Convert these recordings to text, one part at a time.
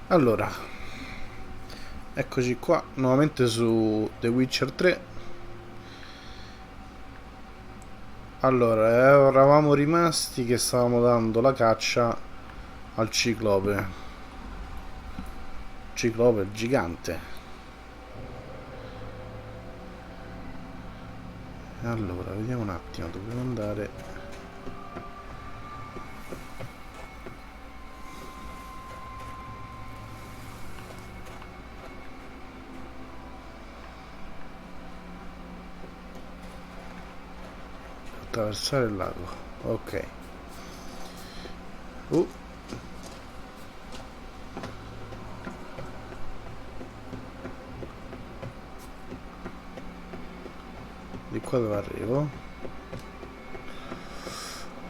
Allora, eccoci qua nuovamente su The Witcher 3. Allora, eravamo rimasti che stavamo dando la caccia al ciclope. Ciclope gigante. Allora, vediamo un attimo, dobbiamo andare. Attraversare il lago. Ok. Di qua dove arrivo?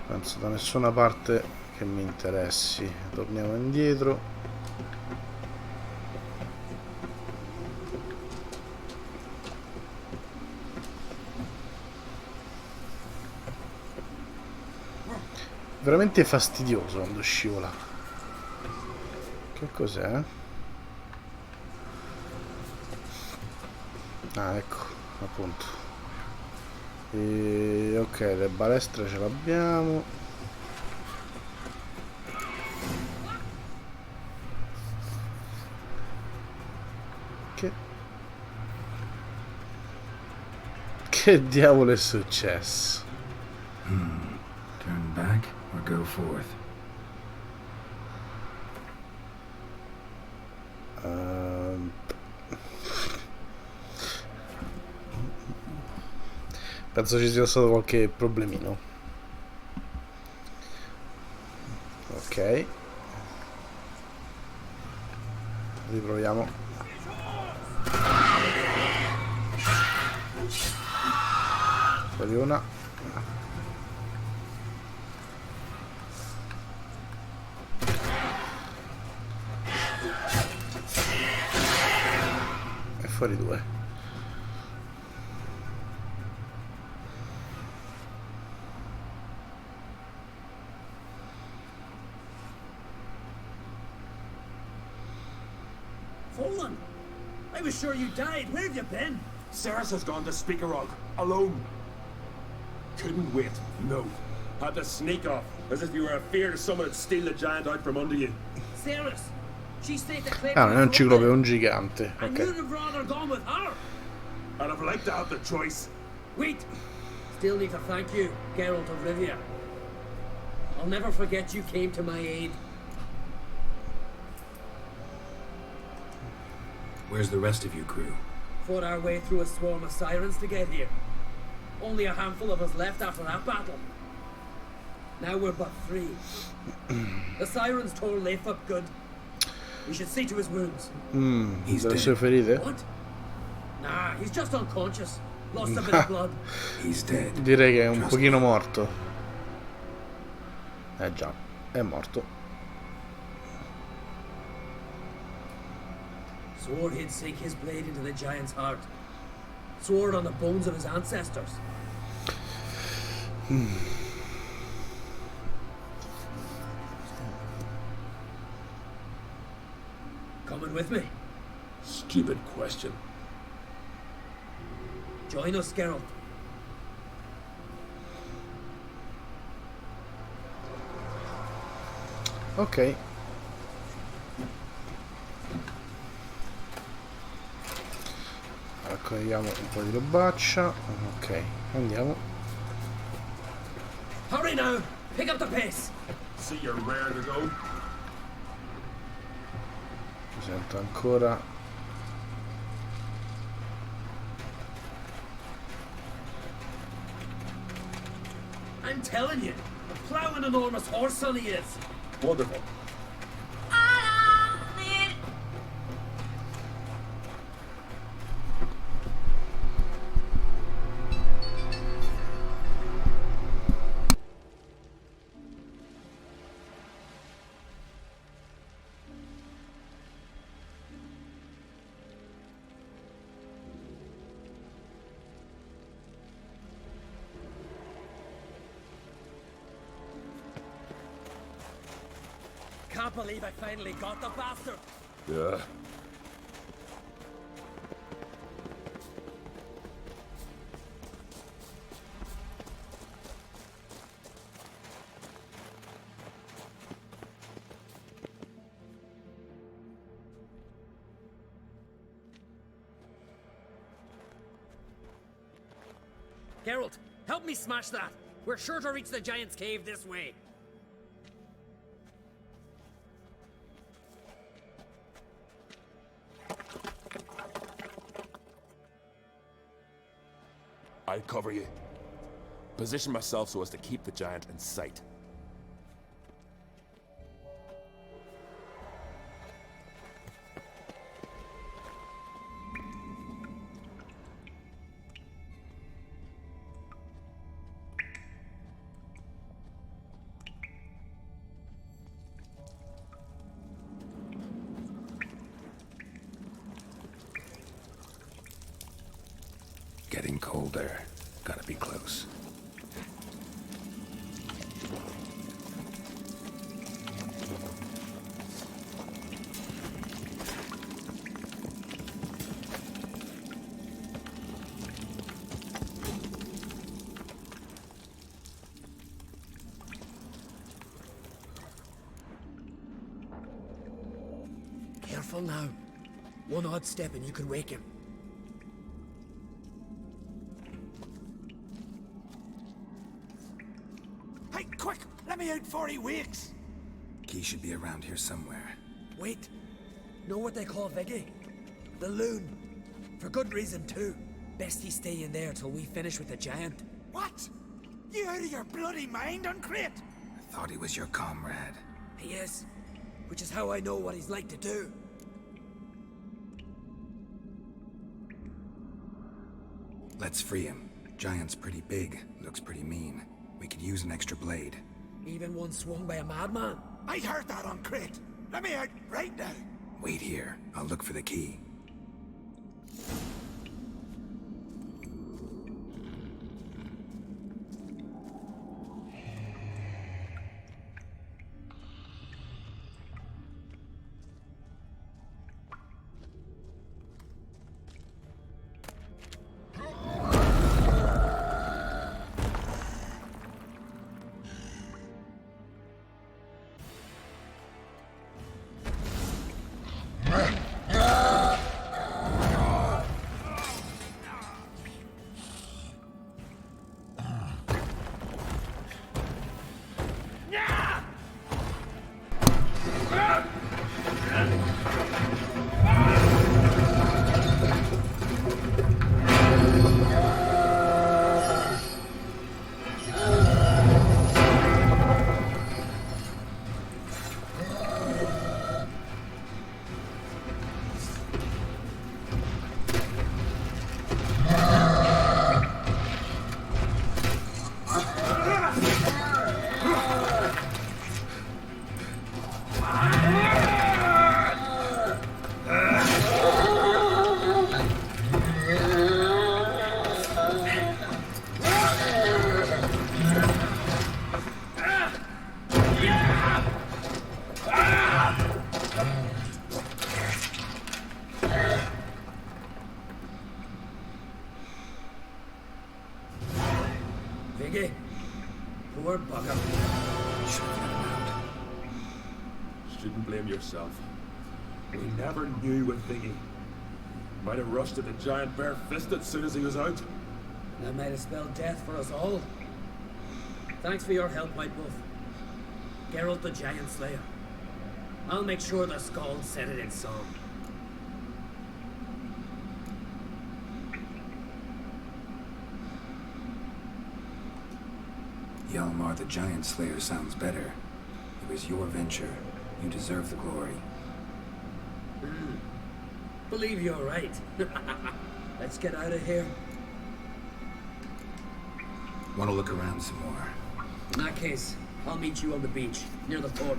Penso da nessuna parte che mi interessi. Torniamo indietro. Veramente fastidioso quando scivola. Che cos'è? Ah, ecco, appunto. Ok, le balestre ce l'abbiamo. Che diavolo è successo? Turn back or go forth? Penso ci sia stato qualche problemino. Ok. Riproviamo. Fuori una. E fuori due. Fallen! I was sure you died. Where have you been? Ceres has gone to Speakerog, alone. Couldn't wait, no. Had to sneak off, as if you were afeard someone would steal the giant out from under you. Ceres! She staked a claim Ah, to non è un the ciclope, è throne, un gigante. and Ok. you'd have rather gone with her. I'd have liked to have the choice. Wait! Still need to thank you, Geralt of Rivia. I'll never forget you came to my aid. Where's the rest of your crew? Fought our way through a swarm of sirens to get here. Only a handful of us left after that battle. Now we're but 3. The sirens tore Leif up good. We should see to his wounds. He's Delle dead. sue ferite? What? Nah, he's just unconscious. Lost a bit of blood. He's dead. Direi che è un Trust pochino me. morto. Già, è morto. Swore he'd sink his blade into the giant's heart. Swore on the bones of his ancestors. Coming with me? Stupid question. Join us, Geralt. Ok. Raccogliamo un po' di robaccia. Ok, andiamo. Hurry now! Pick up the pace! See you're rare to go. Mi sento ancora. I'm telling you, plow an enormous horse son he is. Wonderful. Can't believe I finally got the bastard. Geralt, help me smash that. We're sure to reach the giant's cave this way. I'll cover you. Position myself so as to keep the giant in sight. Getting colder. Gotta be close. Careful now. One odd step and you can wake him. Hey, quick! Let me out before he wakes! Key should be around here somewhere. Wait. Know what they call Viggy? The loon. For good reason too. Best he stay in there till we finish with the giant. What? You out of your bloody mind, Uncrate? I thought he was your comrade. He is. Which is how I know what he's like to do. Let's free him. Giant's pretty big, looks pretty mean. We could use an extra blade. Even one swung by a madman. I heard that, Uncrate. Let me out right now. Wait here. I'll look for the key. Viggy. Poor bugger. Should have let him out. Shouldn't blame yourself. We never knew with Viggy. Might have rushed at the giant bare-fisted as soon as he was out. That might have spelled death for us all. Thanks for your help, White Wolf. Geralt the Giant Slayer. I'll make sure the Skald set it in song. Hjalmar the Giant Slayer sounds better. It was your venture. You deserve the glory. Believe you're right. Let's get out of here. Want to look around some more? In that case, I'll meet you on the beach, near the port.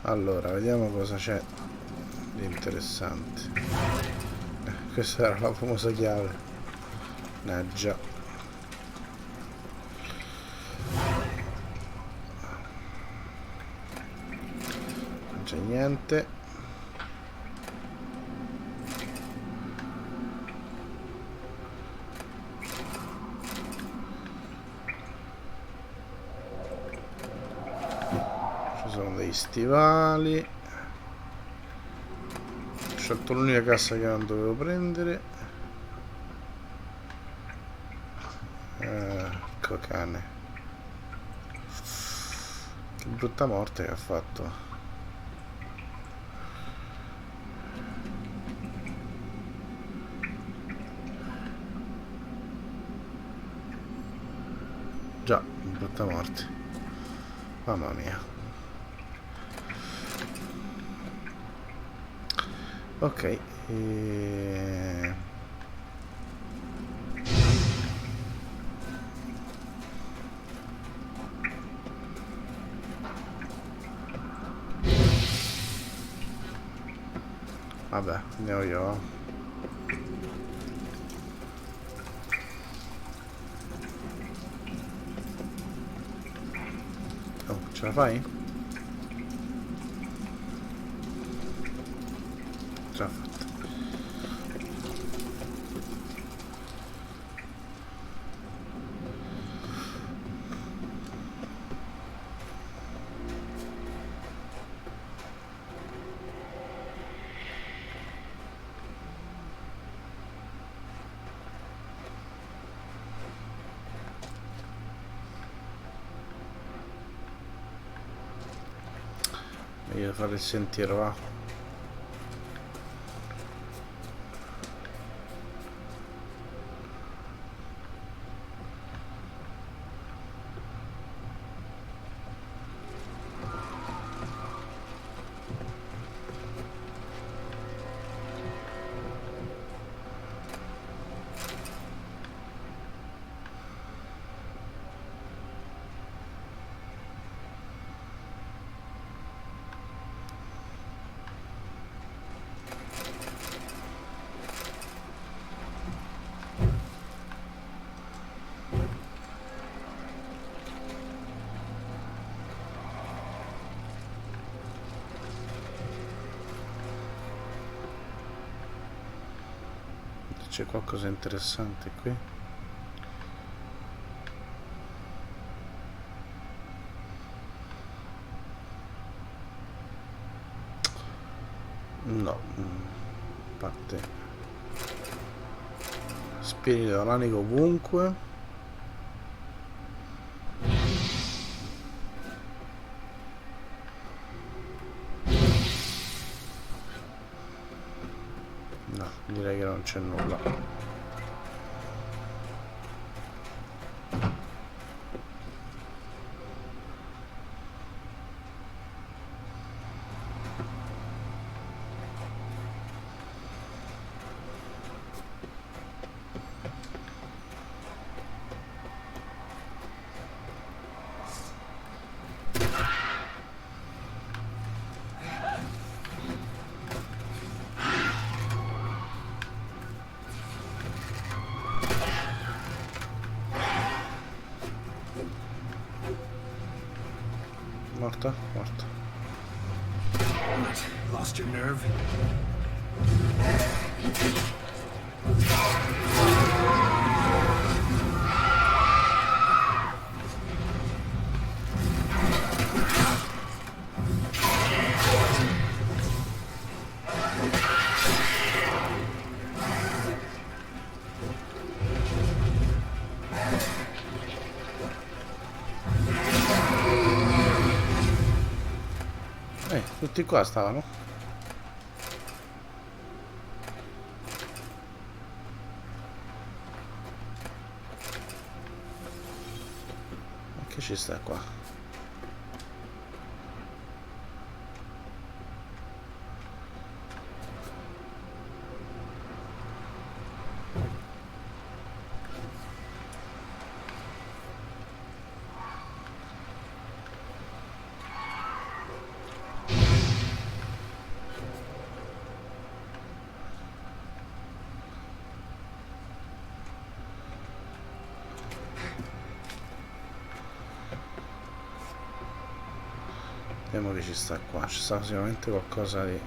Allora, vediamo cosa c'è di interessante. Questa era la famosa chiave. Già. c'è niente. Ci sono degli stivali. Ho scelto l'unica cassa che non dovevo prendere. Ecco cane. Che brutta morte che ha fatto. Già, brutta morte. Mamma mia. Ok. Vabbè, andiamo io. Oh, ce la fai? Ce l'ha fatta. Meglio fare il sentiero, va. C'è qualcosa interessante qui? No, a parte spirito alanico ovunque. No, direi che non c'è nulla. Morta? Morta. What? Lost your nerve? Tutti qua stavano. Ma che ci sta qua? Vediamo che ci sta qua. Ci sta sicuramente qualcosa di...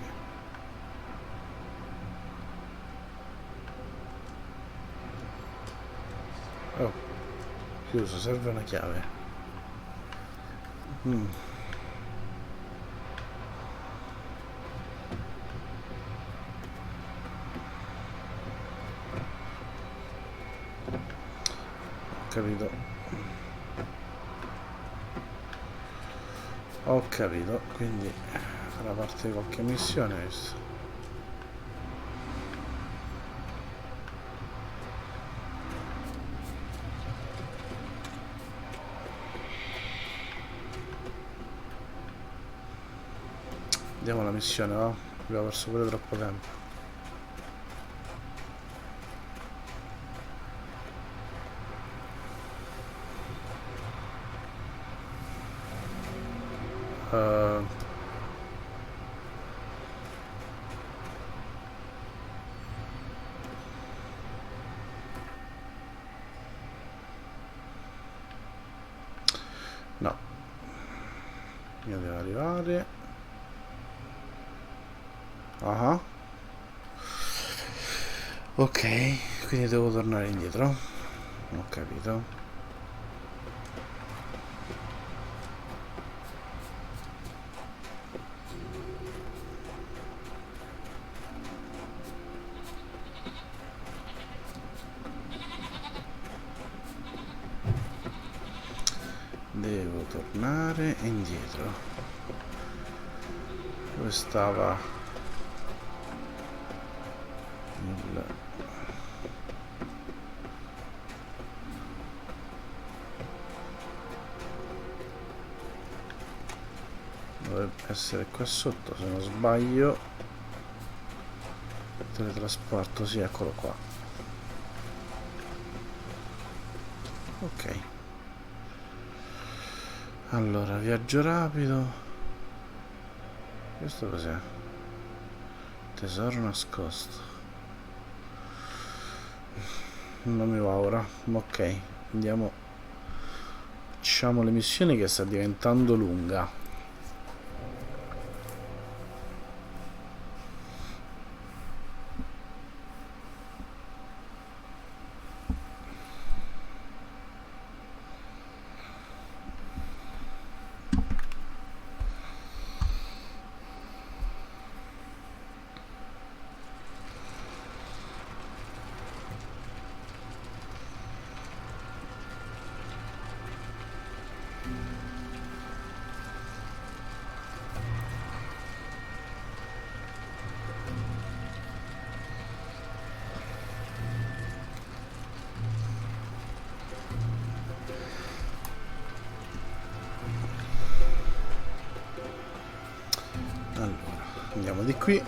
Oh, chiuso, serve una chiave. Capito. Ho capito, quindi farà parte di qualche missione questo. Andiamo alla missione, va? Abbiamo perso pure troppo tempo. No, io devo arrivare. Ah, ok, quindi devo tornare indietro. Ho capito. Devo tornare indietro. Dove stava il... Dovrebbe essere qua sotto, se non sbaglio. Teletrasporto, sì, eccolo qua. Ok. Allora, viaggio rapido. Questo cos'è? Tesoro nascosto. Non mi va ora. Ok, andiamo. Facciamo le missioni che sta diventando lunga. Andiamo di qui.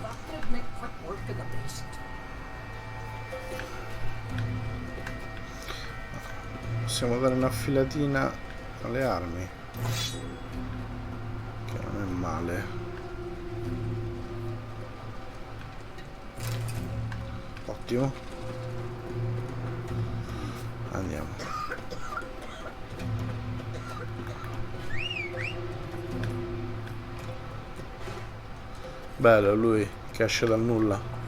Possiamo dare una filatina alle armi, che non è male. Ottimo. Andiamo. Bello lui che esce dal nulla.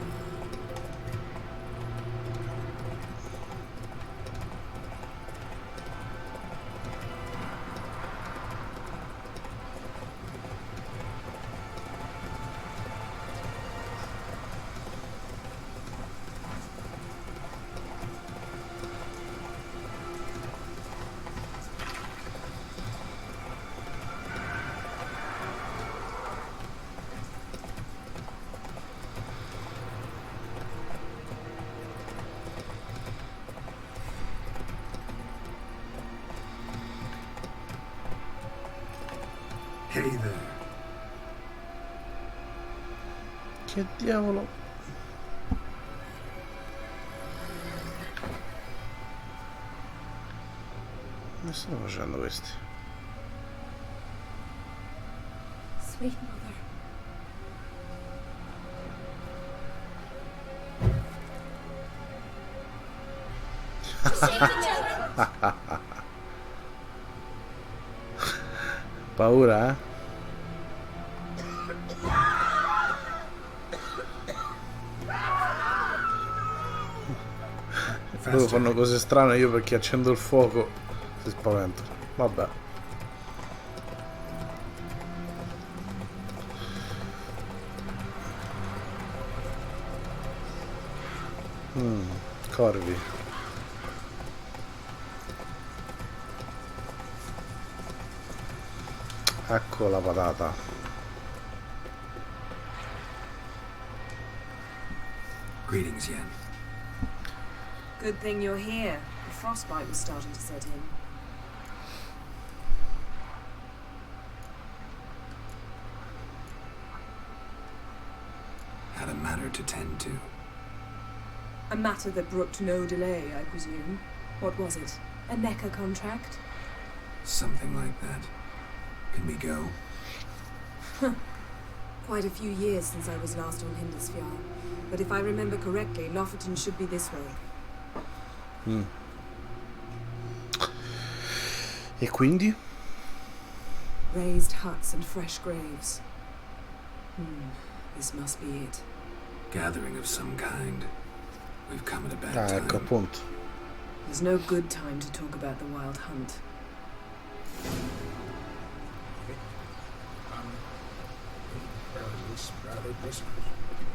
Hey there. Che diavolo? Come stanno facendo questi? Sweet mother. Paura, eh? Loro fanno cose strane, io perché accendo il fuoco si spavento. Vabbè. Corvi. Ecco la patata. Greetings, Yen. Good thing you're here. The frostbite was starting to set in. Had a matter to tend to. A matter that brooked no delay, I presume. What was it? A NECA contract? Something like that. Can we go? Quite a few years since I was last on Hindusfjall. But if I remember correctly, Lofferton should be this way. E quindi? Raised huts and fresh graves. This must be it. Gathering of some kind. We've come at a bad Ah, time. ecco appunto. There's no good time to talk about the Wild Hunt.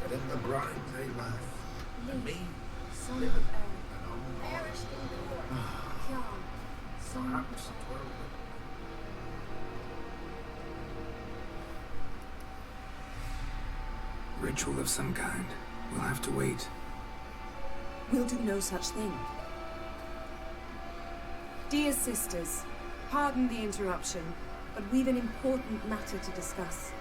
But in the brine they laugh. And me, Son of Erin. Perished in the war. Kjan, son of perhaps 'twill Ritual of some kind. We'll have to wait. We'll do no such thing. Dear sisters, pardon the interruption, but we've an important matter to discuss.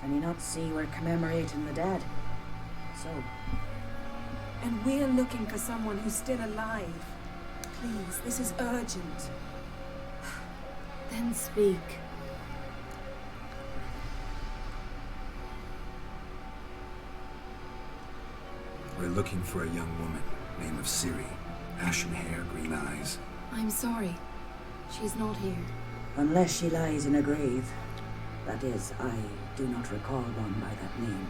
Can you not see we're commemorating the dead? So, And we're looking for someone who's still alive. Please, this is urgent. Then speak. We're looking for a young woman, name of Siri. Ashen hair, green eyes. I'm sorry. She's not here. unless she lies in a grave. That is, I do not recall one by that name.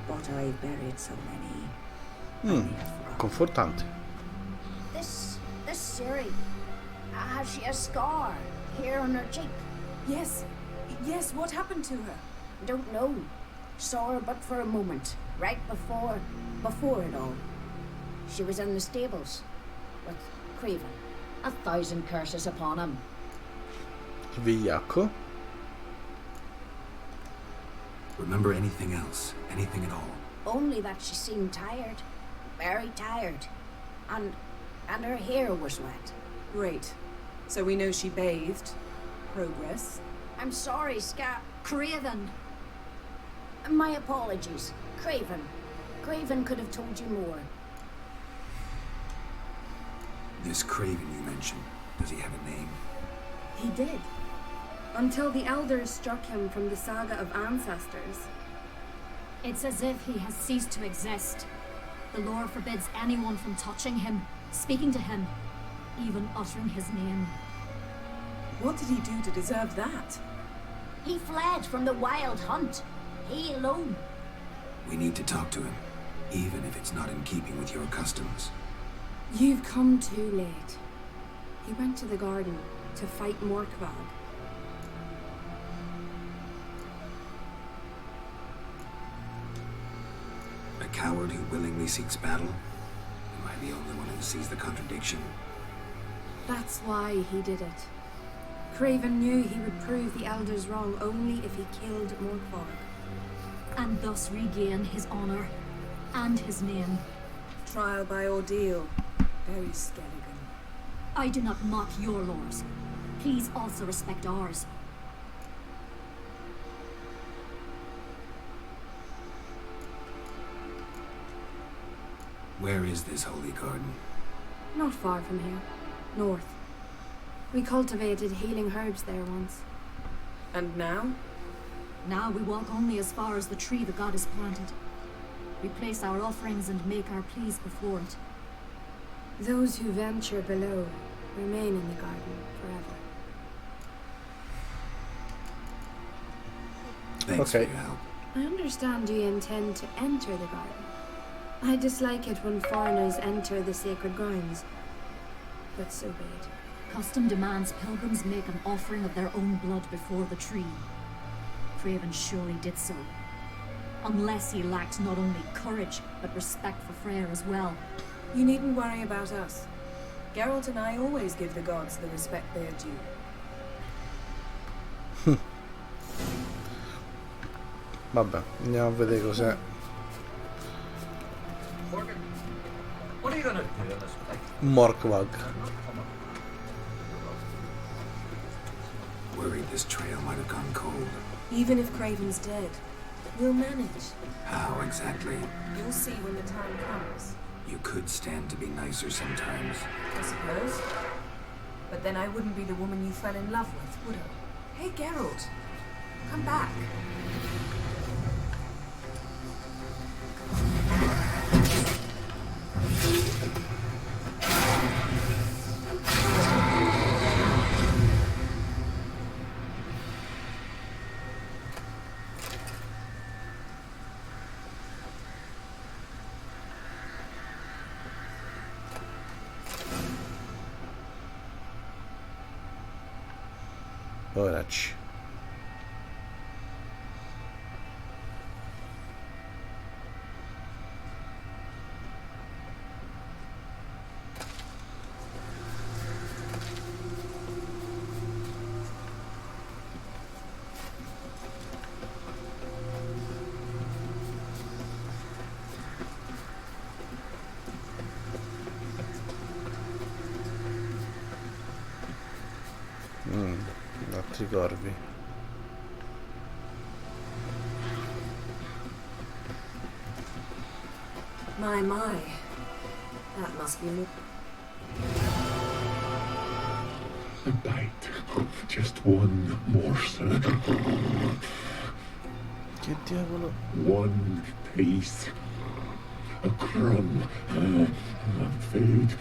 But I've buried so many. I may have forgotten. Confortante. This Siri, has she a scar here on her cheek? Yes, yes, what happened to her? Don't know. Saw her but for a moment, right before it all. She was in the stables with Craven. 1,000 curses upon him. Vigliacco. Remember anything else? Anything at all? Only that she seemed tired, very tired, and her hair was wet. Great. So we know she bathed. Progress. I'm sorry, Scat. Craven! My apologies. Craven. Craven could have told you more. This Craven you mentioned, does he have a name? He did. Until the elders struck him from the saga of ancestors. It's as if he has ceased to exist. The lore forbids anyone from touching him, speaking to him, even uttering his name. What did he do to deserve that? He fled from the Wild Hunt. He alone. We need to talk to him, even if it's not in keeping with your customs. You've come too late. He went to the garden to fight Morkvag. A coward who willingly seeks battle? Am I the only one who sees the contradiction? That's why he did it. Craven knew he would prove the elders wrong only if he killed Morkvag. And thus regain his honor and his name. Trial by ordeal. Very Skelligan. I do not mock your laws. Please also respect ours. Where is this holy garden? Not far from here. North. We cultivated healing herbs there once. And now? Now we walk only as far as the tree the goddess planted. We place our offerings and make our pleas before it. Those who venture below remain in the garden forever. Thanks Okay. for your help. I understand you intend to enter the garden. I dislike it when foreigners enter the sacred grounds. But so be it. Custom demands pilgrims make an offering of their own blood before the tree. Craven surely did so. Unless he lacked not only courage, but respect for Freyr as well. You needn't worry about us. Geralt and I always give the gods the respect they are due. Vabbè, andiamo a vedere cos'è. Morgan, what are you gonna do in this place? Morkvag. Worried this trail might have gone cold. Even if Craven's dead, we'll manage. How exactly? You'll see when the time comes, You could stand to be nicer sometimes. I suppose. But then I wouldn't be the woman you fell in love with, would I? Hey, Geralt, come back. Poveracci. Altri corvi. My. That must be me. A bite. Just one morsel. Che diavolo? One piece. A crumb. Fade.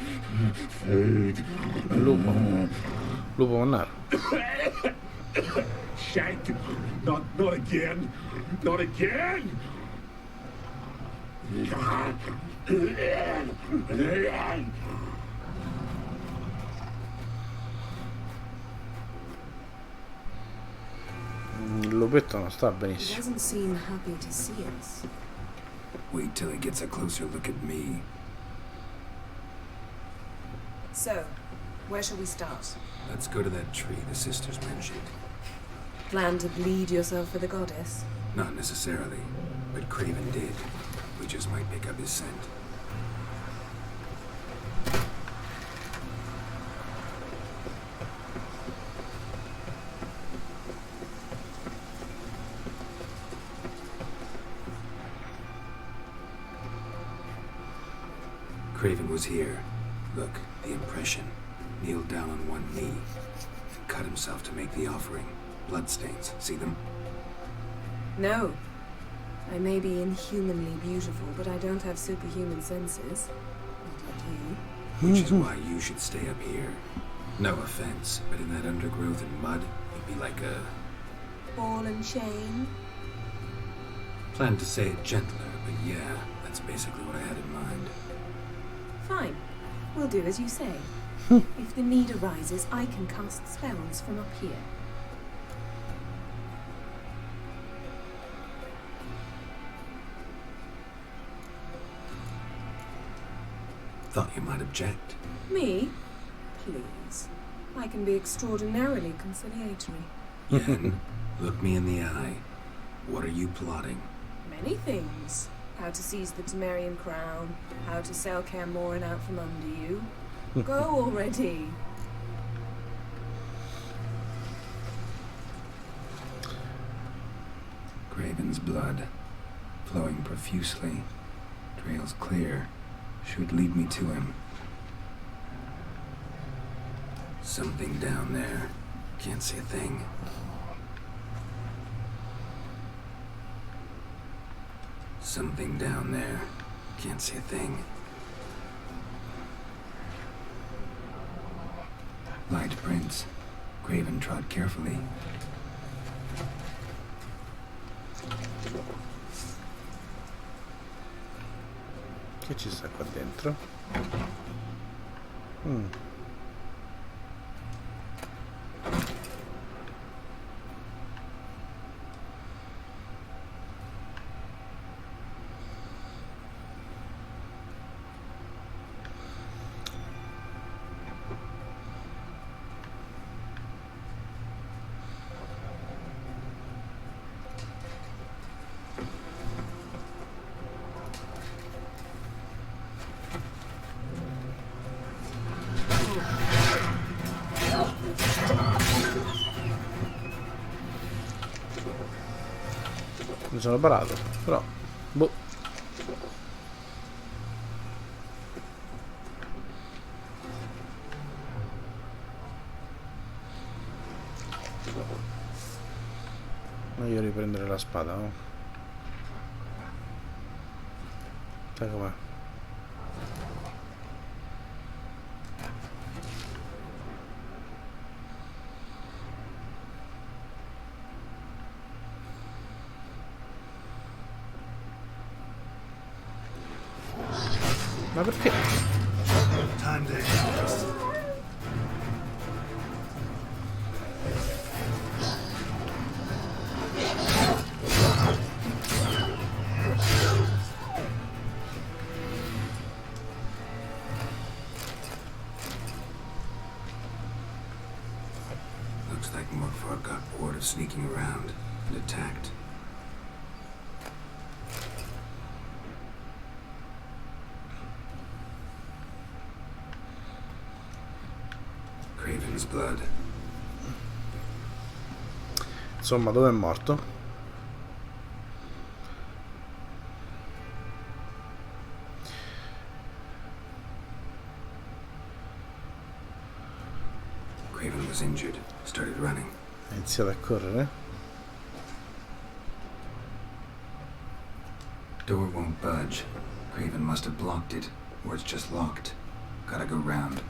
Fade. Lupo mannaro. Shank. Not again. Not again. Il lupetto non sta He benissimo. doesn't seem happy to see us. Wait till he gets a closer look at me. So, where shall we start? Let's go to that tree the sisters mentioned. Plan to bleed yourself for the goddess? Not necessarily, but Craven did. We just might pick up his scent. Craven was here. Look, the impression. Kneeled down on one knee and cut himself to make the offering. Bloodstains. See them? No. I may be inhumanly beautiful, but I don't have superhuman senses. Not like you. Which is why you should stay up here. No offense, but in that undergrowth and mud, you'd be like a... Ball and chain? Planned to say it gentler, but yeah, that's basically what I had in mind. Fine. We'll do as you say. If the need arises, I can cast spells from up here. Thought you might object. Me? Please. I can be extraordinarily conciliatory. Yen, look me in the eye. What are you plotting? Many things. How to seize the Temerian crown, how to sell Kaer Morhen out from under you. Go already. Craven's blood, flowing profusely. Trails clear. Should lead me to him. Something down there. Can't see a thing. Something down there. Can't see a thing. Light prints. Craven trod carefully. Che ci sta qua dentro? Mi sono parato, però boh. Meglio riprendere la spada, no? Sai com'è? Ma perché? Time to harvest. Looks like Morkvar got bored of sneaking around and attacked. Craven's blood. Insomma, dove è morto? Craven was injured, started running. Ha iniziato a correre? Door won't budge. Craven must have blocked it, or it's just locked. Gotta go round.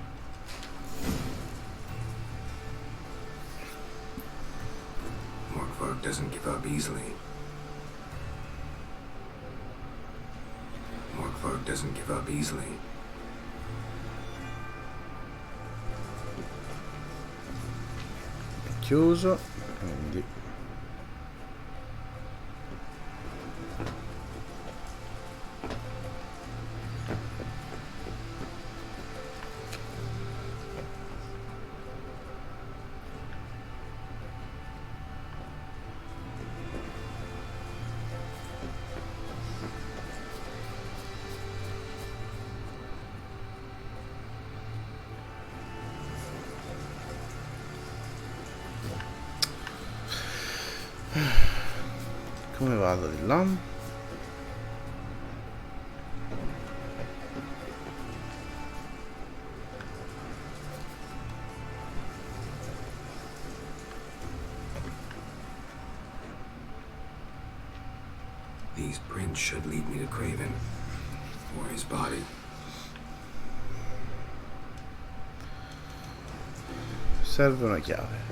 Morkvar doesn't give up easily. Morkvar doesn't give up easily. È chiuso, quindi come vado di là? These prints should lead me to Craven, or his body. Serve una chiave.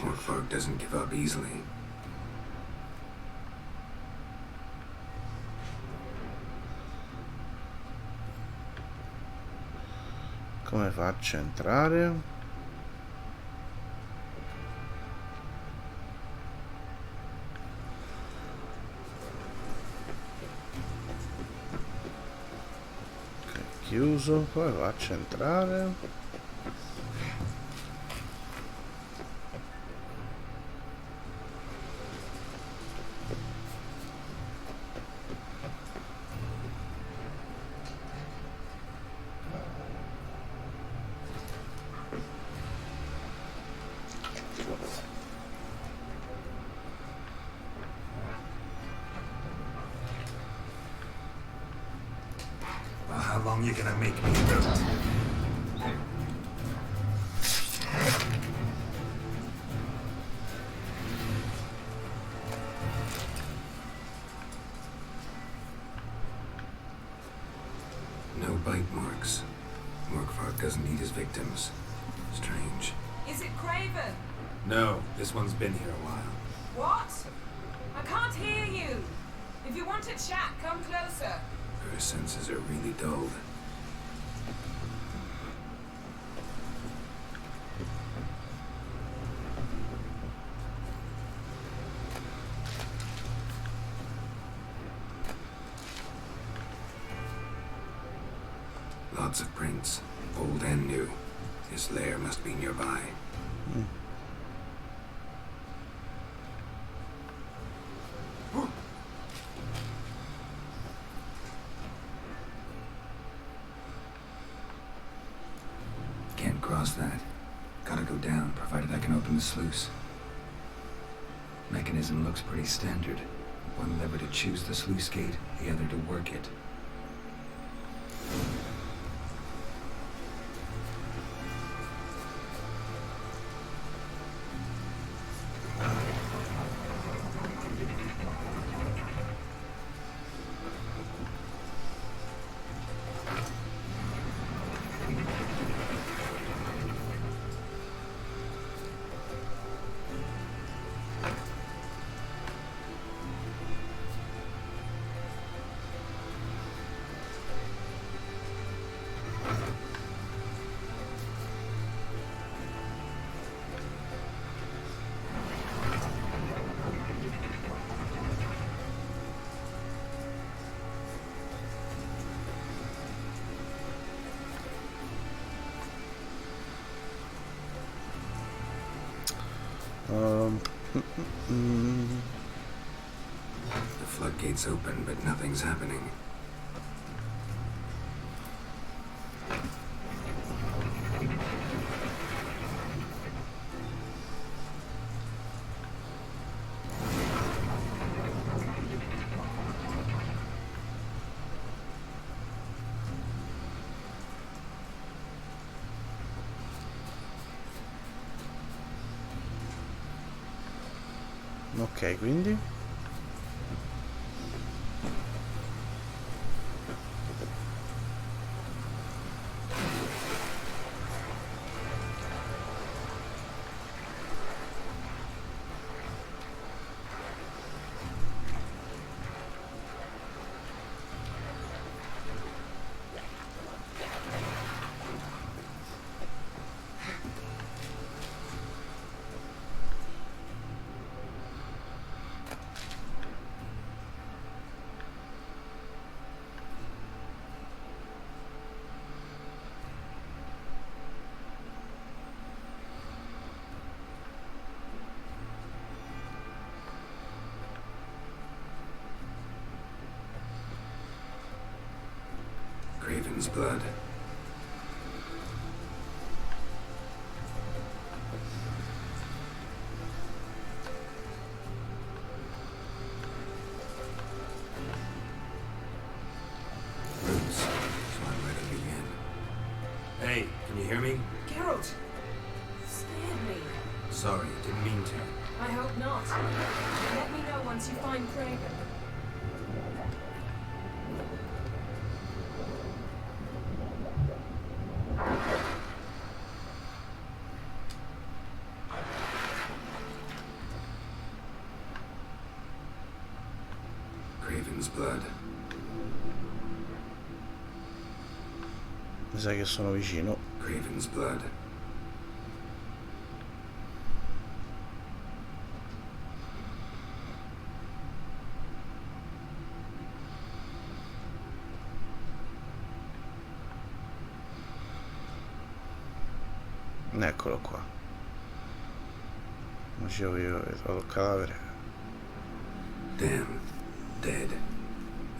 Morkvar doesn't give up easily. Come faccio a entrare? Ok, chiuso. Come faccio a entrare? Well, how long you gonna make me wait? No bite marks. Morkvark doesn't eat his victims. Strange. Is it Craven? No, this one's been here a while. What? I can't hear you. If you want to chat, come closer. Her senses are really dulled. Lots of prints, old and new. His lair must be nearby. Can't cross that. Gotta go down, provided I can open the sluice. Mechanism looks pretty standard. One lever to choose the sluice gate, the other to work it. The floodgate's open, but nothing's happening. Ok, quindi Craven's blood. Roots. So I'm ready to begin. Hey, can you hear me? Geralt! Scared me. Sorry, didn't mean to. I hope not. Let me know once you find Craven. Craven's blood. mi sa che sono vicino. Craven's blood. Eccolo qua. Non ci avevo trovato il cadavere. Damn. Dead.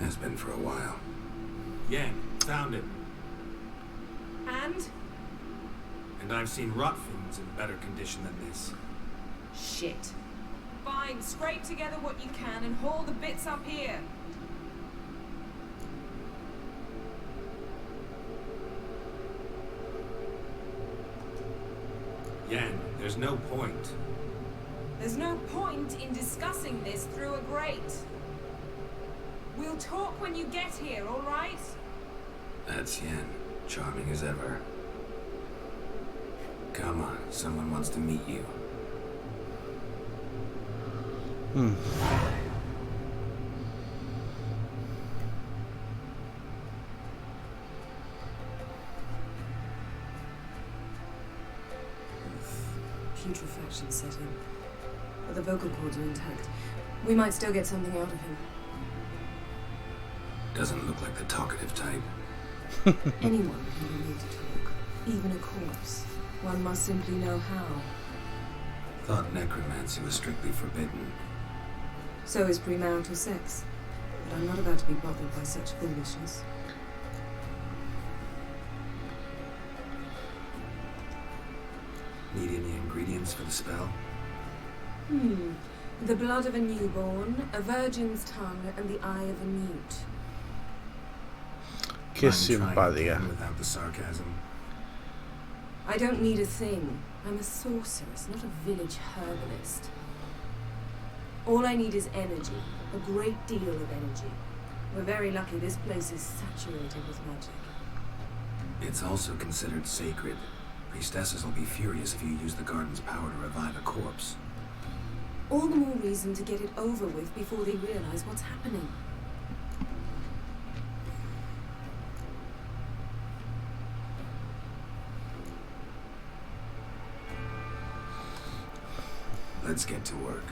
Has been for a while. Yeah, found it. And? And I've seen rot fins in better condition than this. Shit. Fine, scrape together what you can and haul the bits up here. Yan, there's no point. There's no point in discussing this through a grate. We'll talk when you get here, all right? That's Yen. Charming as ever. Come on, someone wants to meet you. Putrefaction set in. But the vocal cords are intact. We might still get something out of him. Doesn't look like the talkative type. Anyone can be made to talk. Even a corpse. One must simply know how. Thought necromancy was strictly forbidden. So is premarital sex. But I'm not about to be bothered by such foolishness. Need any ingredients for the spell? The blood of a newborn, a virgin's tongue, and the eye of a mute. Che Mind trying simpatica. again without the sarcasm. I don't need a thing. I'm a sorceress, not a village herbalist. All I need is energy. A great deal of energy. We're very lucky this place is saturated with magic. It's also considered sacred. Priestesses will be furious if you use the garden's power to revive a corpse. All the more reason to get it over with before they realize what's happening. Let's get to work.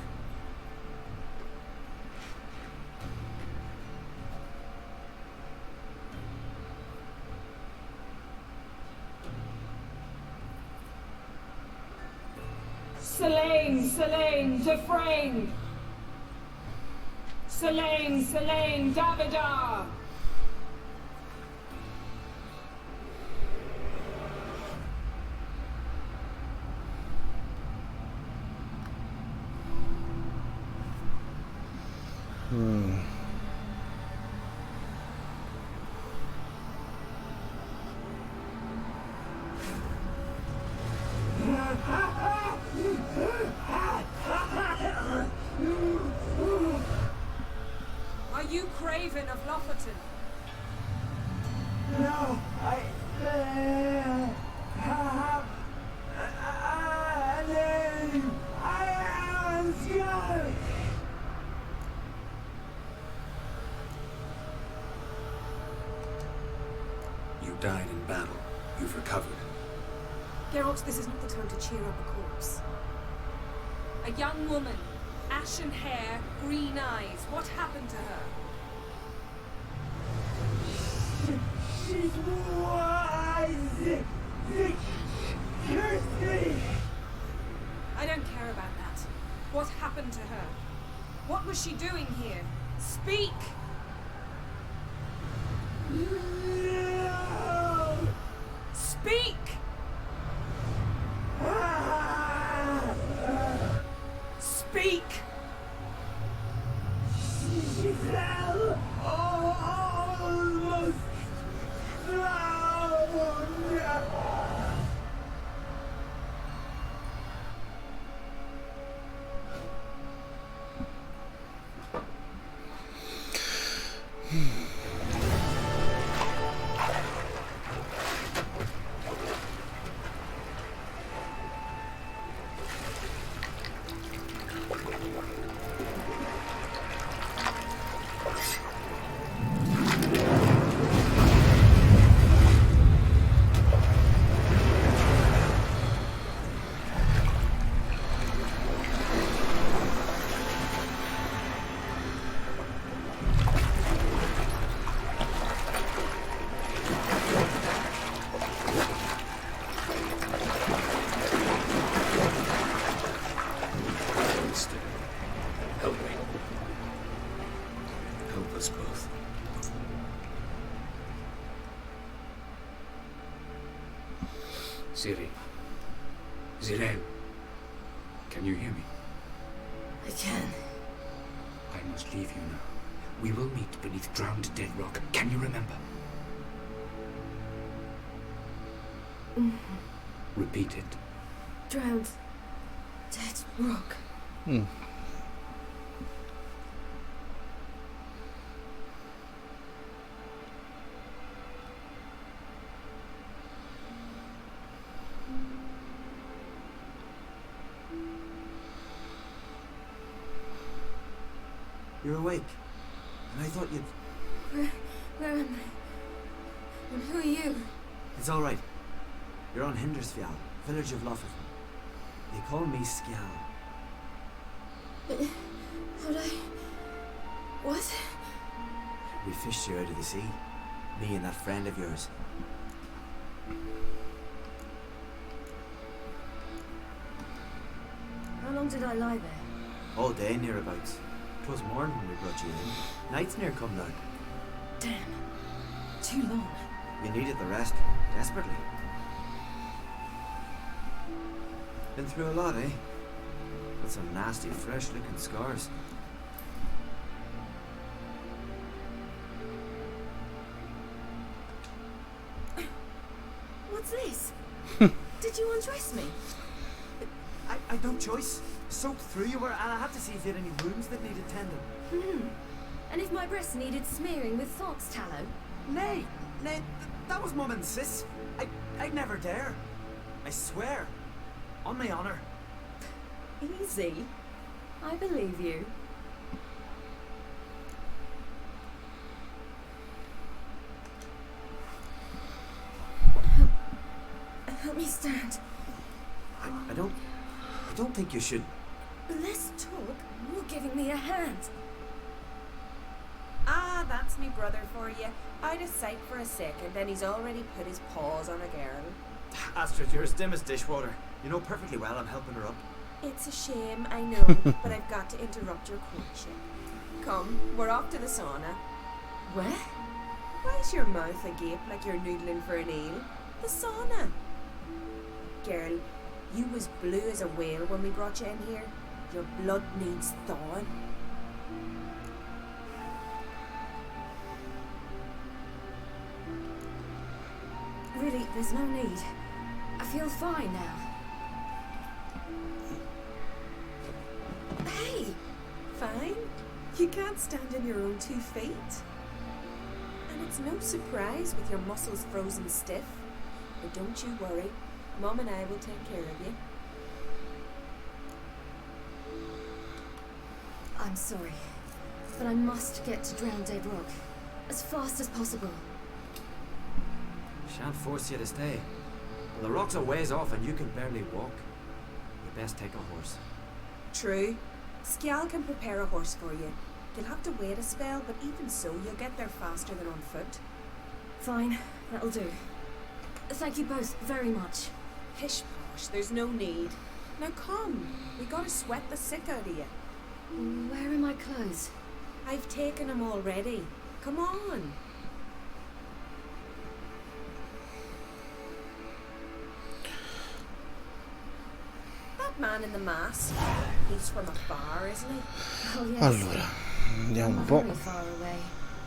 Selene, Defrain! Selene, Davida! Are you Craven of Lofferton? No, I have a name. I am scared. You died in battle. You've recovered. Geralt, this is not the time to cheer up a corpse. A young woman, ashen hair, green eyes. What happened to her? She's wise. Curse me. I don't care about that. What happened to her? What was she doing here? Speak! No. Speak! Speak! She fell almost drowned. Help me. Help us both. Ciri. Ziren. Can you hear me? I can. I must leave you now. We will meet beneath drowned dead rock. Can you remember? Repeat it. Drowned. Dead rock. You're awake. And I thought you'd... Where am I? And who are you? It's all right. You're on Hindersfjall, village of Loffer. They call me Skjal. But I... What? We fished you out of the sea. Me and that friend of yours. How long did I lie there? All day nearabouts. 'Twas morn when we brought you in. Night's near come now. Damn. Too long. You needed the rest, desperately. Been through a lot, eh? Got some nasty, fresh-looking scars. What's this? Did you undress me? I'd no choice. Soaked through you were, and I had to see if you had any wounds that needed tending. And if my breasts needed smearing with fox tallow? Nay, that was Mum and Sis. I'd never dare. I swear. On my honor. Easy. I believe you. Help me stand. I don't think you should. Less talk, more giving me a hand. Ah, that's me brother for you. I'd a sight for a second, and he's already put his paws on a girl. Astrid, you're as dim as dishwater. You know perfectly well I'm helping her up. It's a shame, I know, but I've got to interrupt your courtship. Come, we're off to the sauna. Where? Why's your mouth agape like you're noodling for an eel? The sauna. Girl, you was blue as a whale when we brought you in here. Your blood needs thawing. Really, there's no need. I feel fine now. Hey! Fine? You can't stand on your own 2 feet. And it's no surprise with your muscles frozen stiff. But don't you worry. Mum and I will take care of you. I'm sorry, but I must get to Drowned Dead Rock as fast as possible. Shan't force you to stay. Well, the rock's a ways off and you can barely walk. You best take a horse. True. Skjal can prepare a horse for you. You'll have to wait a spell, but even so, you'll get there faster than on foot. Fine, that'll do. Thank you both very much. Pish posh, there's no need. Now come, we gotta sweat the sick out of you. Where are my clothes? I've taken them already. Come on. That man in the mask, he's from afar, isn't he? Oh yes. Allora, andiamo un po'. Very far away.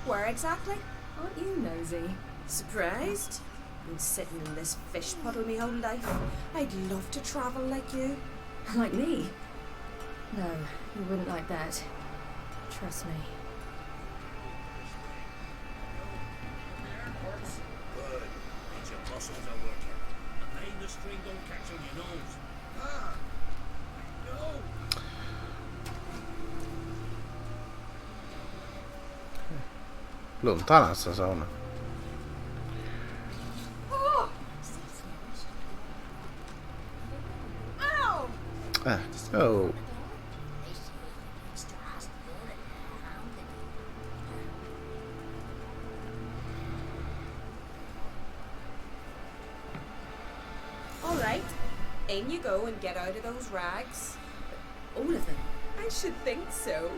Where exactly? Aren't you nosy? Surprised? Been sitting in this fish puddle me whole life. I'd love to travel like you. Like me? No, you wouldn't like that. Trust me. Good. Means your muscles are working. The pain the string don't catch on your nose. Ah! No! Lontana sta sauna. Oh! Ow! Oh. All right. In you go and get out of those rags. All of them? I should think so.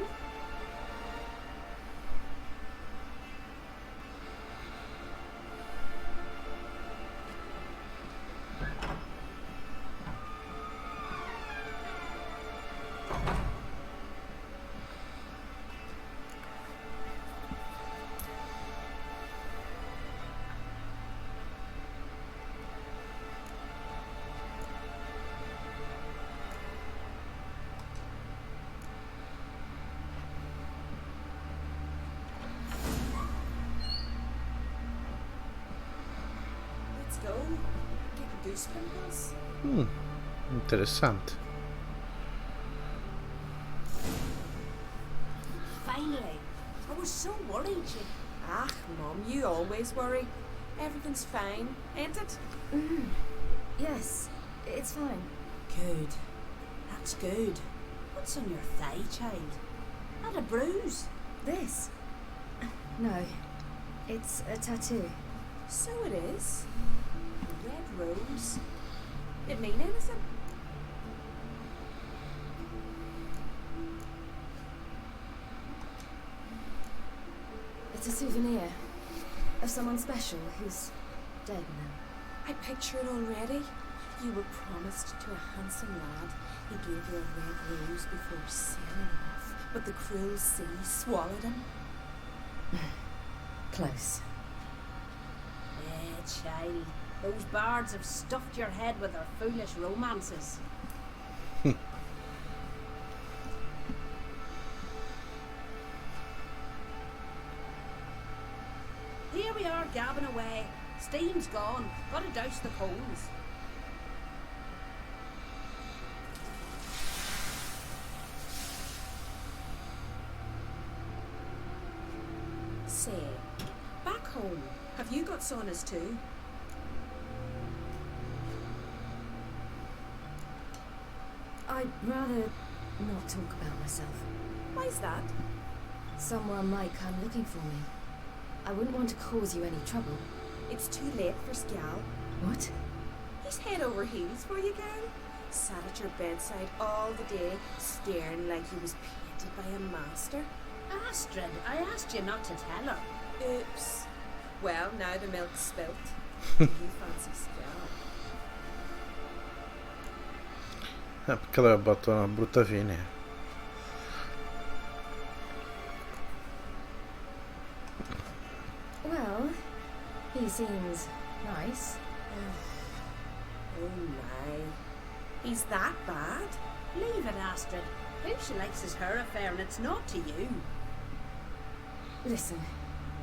Go. Get goose pimples. Interessante. Finally was so worried you... Ah, Mum, you always worry. Everything's fine, ain't it? Yes, it's fine. Good. That's good. What's on your thigh, child? Not a bruise. This? No, it's a tattoo. So it is. A red rose. It mean anything? It's a souvenir of someone special who's dead now. I picture it already. You were promised to a handsome lad. He gave you a red rose before sailing off, but the cruel sea swallowed him. Close. Child. Those bards have stuffed your head with their foolish romances. Here we are gabbing away. Steam's gone. Gotta douse the coals. Say, back home, have you got saunas too? I'd rather not talk about myself. Why's that? Someone might come looking for me. I wouldn't want to cause you any trouble. It's too late for Skjal. What? He's head over heels for you, girl. Sat at your bedside all the day, staring like he was painted by a master. Astrid, I asked you not to tell her. Oops. Well, now the milk's spilt. You fancy Skjal. Peccato che ha fatto una brutta fine. Well, he seems nice. Oh my. He's that bad? Leave it, Astrid. Who she likes is her affair and it's not to you. Listen,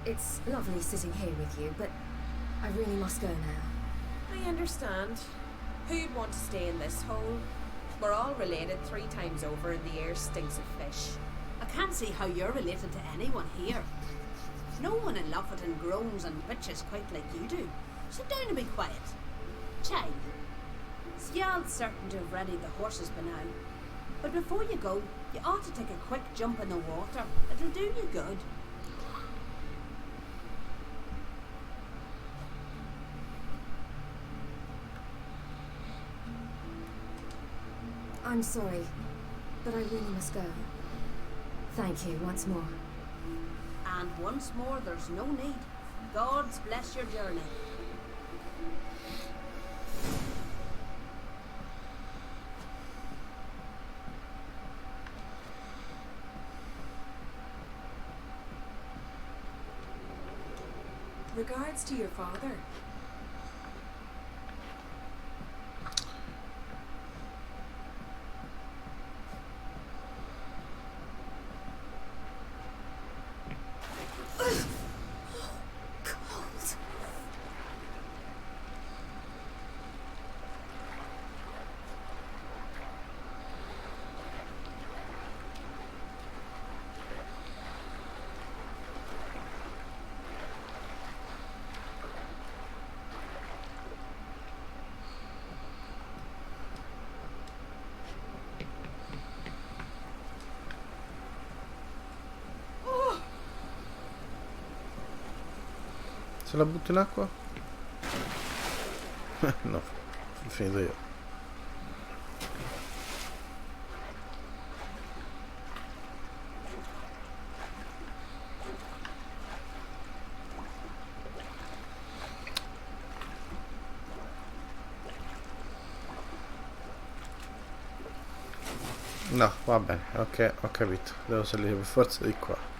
it's lovely sitting here with you, but I really must go now. I understand. Who'd want to stay in this hole? We're all related 3 times over and the air stinks of fish. I can't see how you're related to anyone here. No one in Lufferton groans and bitches quite like you do. Sit down and be quiet. Child, Skjal's certain to have readied the horses by now. But before you go, you ought to take a quick jump in the water. It'll do you good. I'm sorry, but I really must go. Thank you once more. And once more, there's no need. God's bless your journey. Regards to your father. Se la butto in acqua? No, sono finito io. No, va bene, ok, ho capito. Devo salire per forza di qua.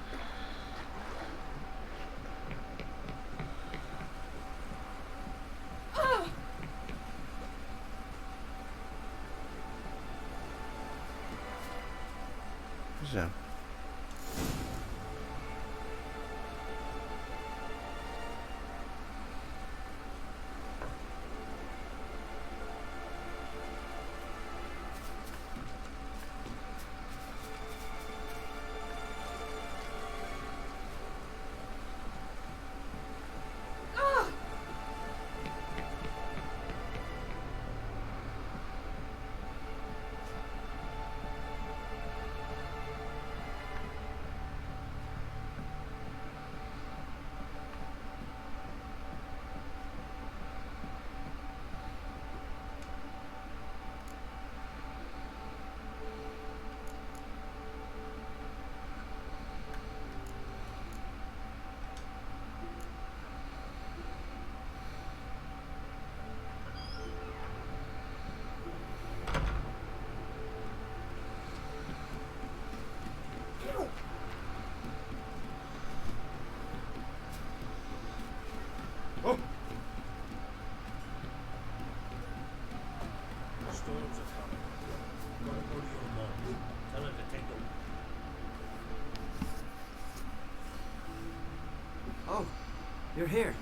You're here.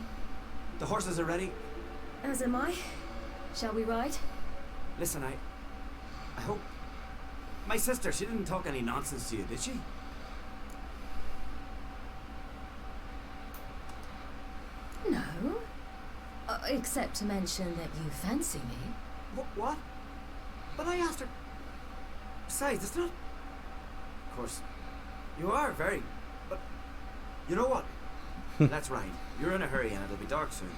The horses are ready. As am I. Shall we ride? Listen, I hope... My sister, she didn't talk any nonsense to you, did she? No. Except to mention that you fancy me. What? But I asked her... Besides, it's not... Of course, you are very... But... You know what? Let's ride. You're in a hurry and it'll be dark soon.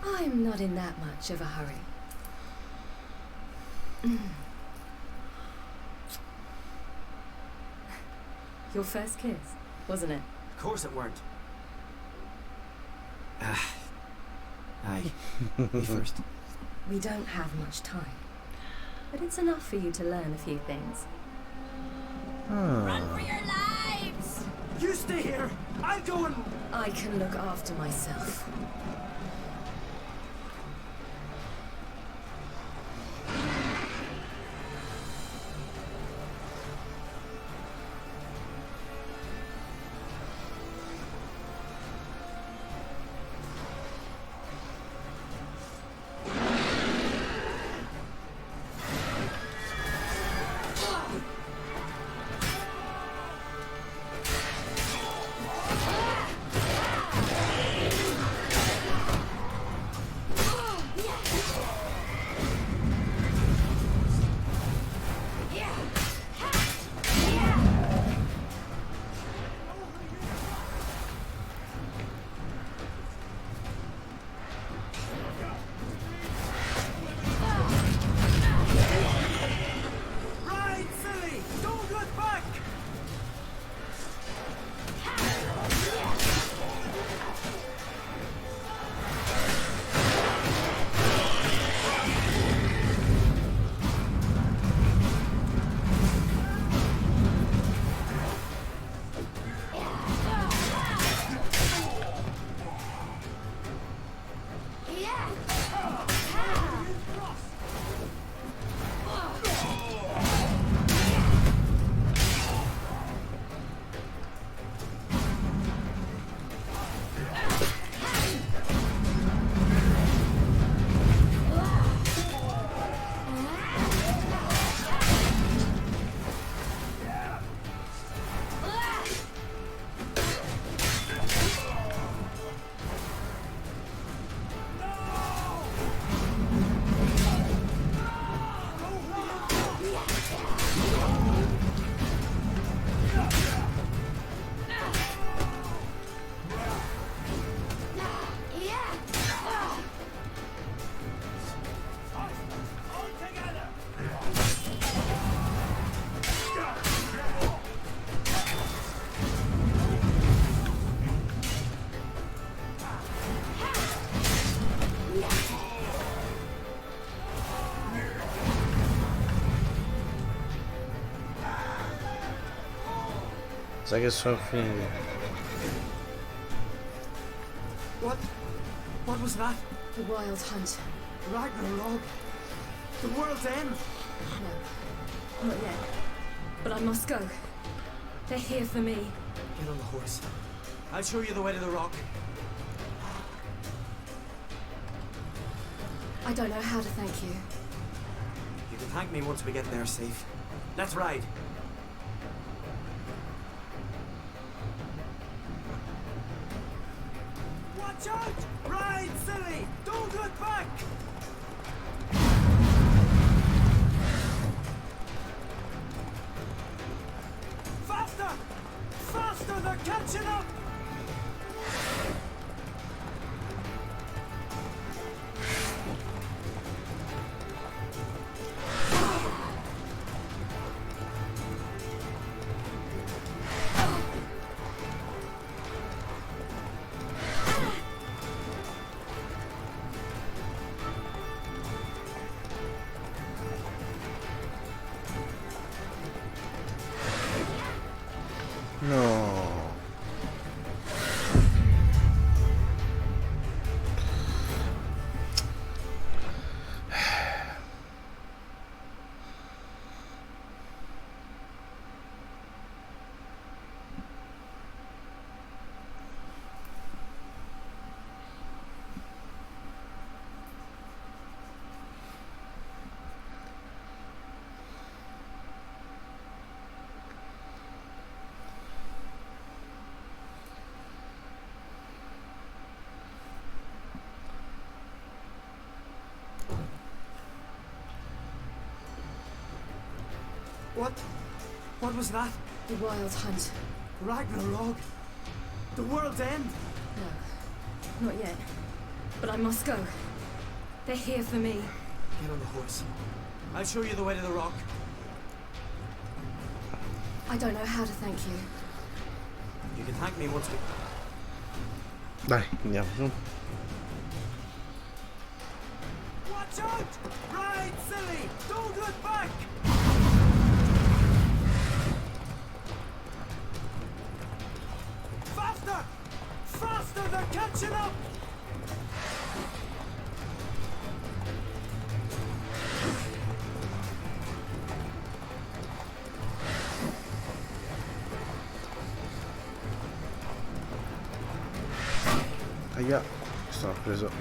I'm not in that much of a hurry. Your first kiss, wasn't it? Of course it weren't. Aye. Me first. We don't have much time. But it's enough for you to learn a few things. Run for your lives! You stay here! I'll go and... I can look after myself. Sai che sono finito. What was that? The Wild Hunt. Ragnarok? The world's end? No, not yet. But I must go. They're here for me. Get on the horse. I'll show you the way to the rock. I don't know how to thank you. You can thank me once we get there safe. Let's ride. Watch out! Ride, silly! Don't look back! Faster! Faster! They're catching up! No. What was that? The Wild Hunt. Ragnarok? The world's end? No, not yet. But I must go. They're here for me. Get on the horse. I'll show you the way to the rock. I don't know how to thank you. You can thank me once we... Dai, andiamo su. Watch out! Ride, silly! Don't look back! Faster! Faster! They're catching up! Ahia, mi sono preso.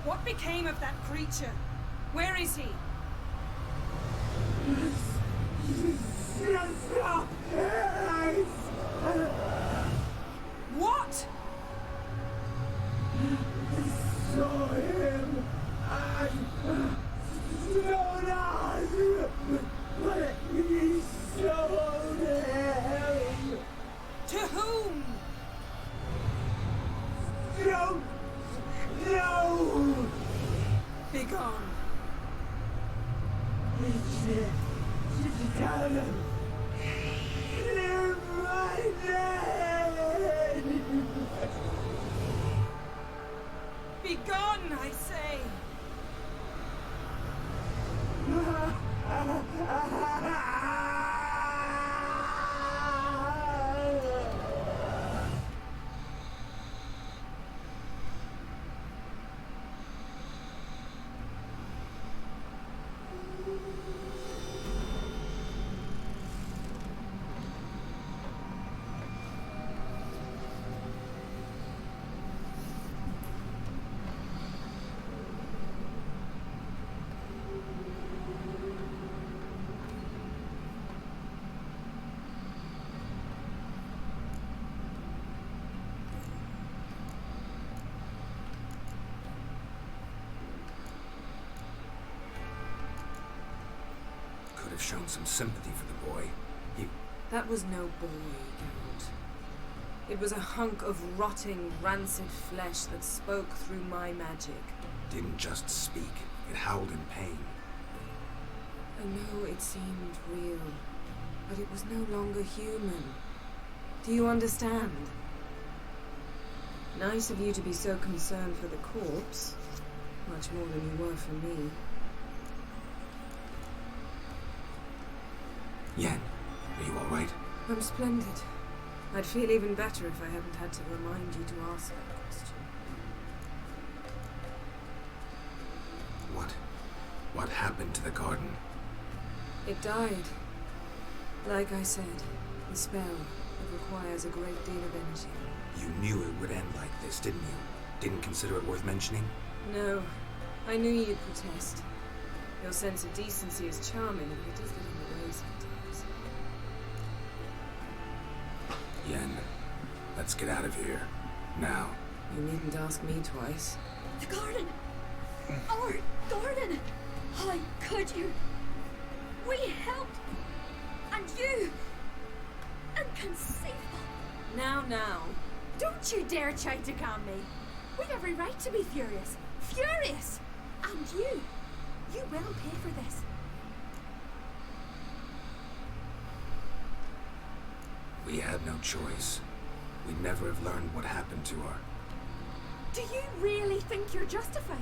What became of that creature? Where is he? What? Saw him and Storia, but he sold him. To whom? Don't know. Begone. Tell him. Clear my name. Begone, I say. Could have shown some sympathy for the boy. That was no boy, Geralt. It was a hunk of rotting, rancid flesh that spoke through my magic. Didn't just speak. It howled in pain. I know it seemed real, but it was no longer human. Do you understand? Nice of you to be so concerned for the corpse. Much more than you were for me. Yen, are you alright? I'm splendid. I'd feel even better if I hadn't had to remind you to ask that question. What happened to the garden? It died. Like I said, the spell, it requires a great deal of energy. You knew it would end like this, didn't you? Didn't consider it worth mentioning? No. I knew you'd protest. Your sense of decency is charming, but it does get in the way sometimes. Yen, let's get out of here. Now. You needn't ask me twice. The garden! Our garden! How could you? We helped! And you! Inconceivable! Now. Don't you dare try to calm me! We've every right to be furious! Furious! And you will pay for this. We had no choice. We'd never have learned what happened to her. Do you really think you're justified?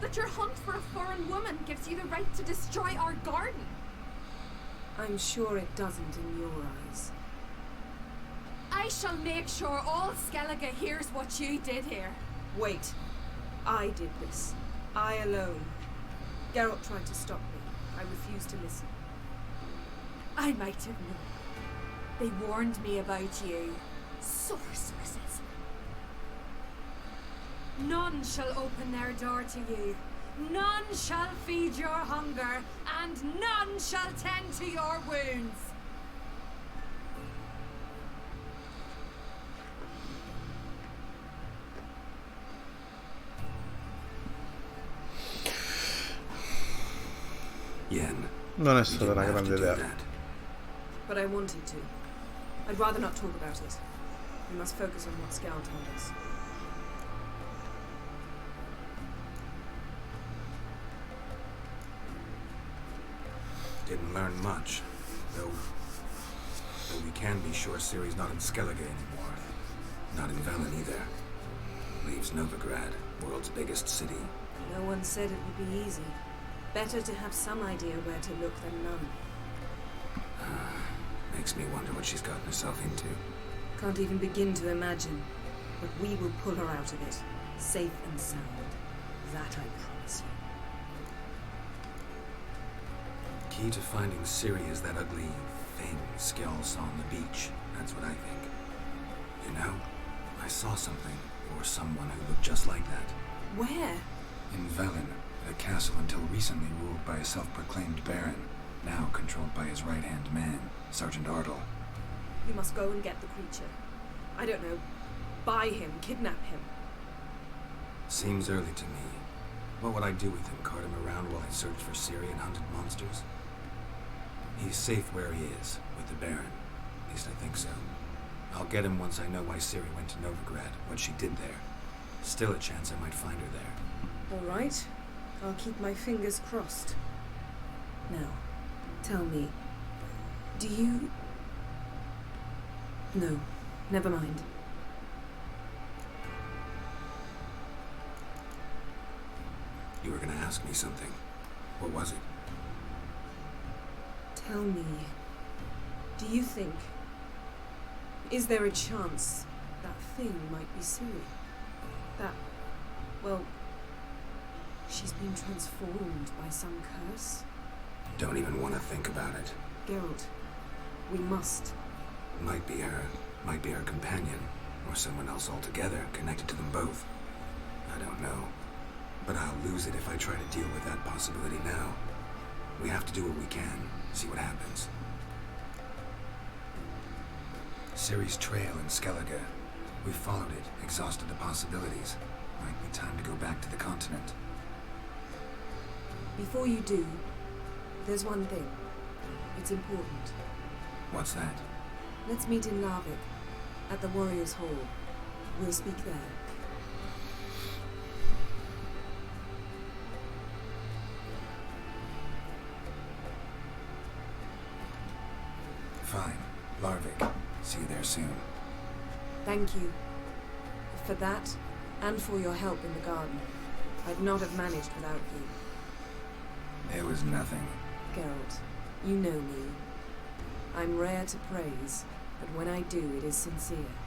That your hunt for a foreign woman gives you the right to destroy our garden? I'm sure it doesn't in your eyes. I shall make sure all Skellige hears what you did here. Wait. I did this. I alone. Geralt tried to stop me. I refused to listen. I might have known. They warned me about you. Sorceresses. None shall open their door to you. None shall feed your hunger, and none shall tend to your wounds. Yen. Non è stata una grande idea. But I wanted to. I'd rather not talk about it. We must focus on what Scal told us. Didn't learn much, though we can be sure Ciri's not in Skellige anymore. Not in Velen either. Leaves Novigrad, world's biggest city. No one said it would be easy. Better to have some idea where to look than none. Makes me wonder what she's gotten herself into. Can't even begin to imagine. But we will pull her out of it. Safe and sound. That I promise you. Key to finding Ciri is that ugly thing Skell saw on the beach. That's what I think. You know, I saw something, or someone who looked just like that. Where? In Velen, a castle until recently ruled by a self-proclaimed baron, now controlled by his right-hand man, Sergeant Ardle. You must go and get the creature. I don't know. Buy him, kidnap him. Seems early to me. What would I do with him? Cart him around while I searched for Ciri and hunted monsters? He's safe where he is, with the Baron. At least I think so. I'll get him once I know why Ciri went to Novigrad, what she did there. Still a chance I might find her there. All right. I'll keep my fingers crossed. Now, tell me, do you... No, never mind. You were gonna ask me something. What was it? Tell me, do you think... Is there a chance that thing might be Ciri? That, well, she's been transformed by some curse? Don't even want to think about it. Geralt, we must. Might be her companion, or someone else altogether connected to them both. I don't know. But I'll lose it if I try to deal with that possibility now. We have to do what we can, see what happens. Ciri's trail in Skellige. We followed it, exhausted the possibilities. Might be time to go back to the continent. Before you do, there's one thing. It's important. What's that? Let's meet in Larvik, at the Warriors' Hall. We'll speak there. Fine. Larvik. See you there soon. Thank you. For that, and for your help in the garden. I'd not have managed without you. It was nothing. Geralt, you know me. I'm rare to praise, but when I do, it is sincere.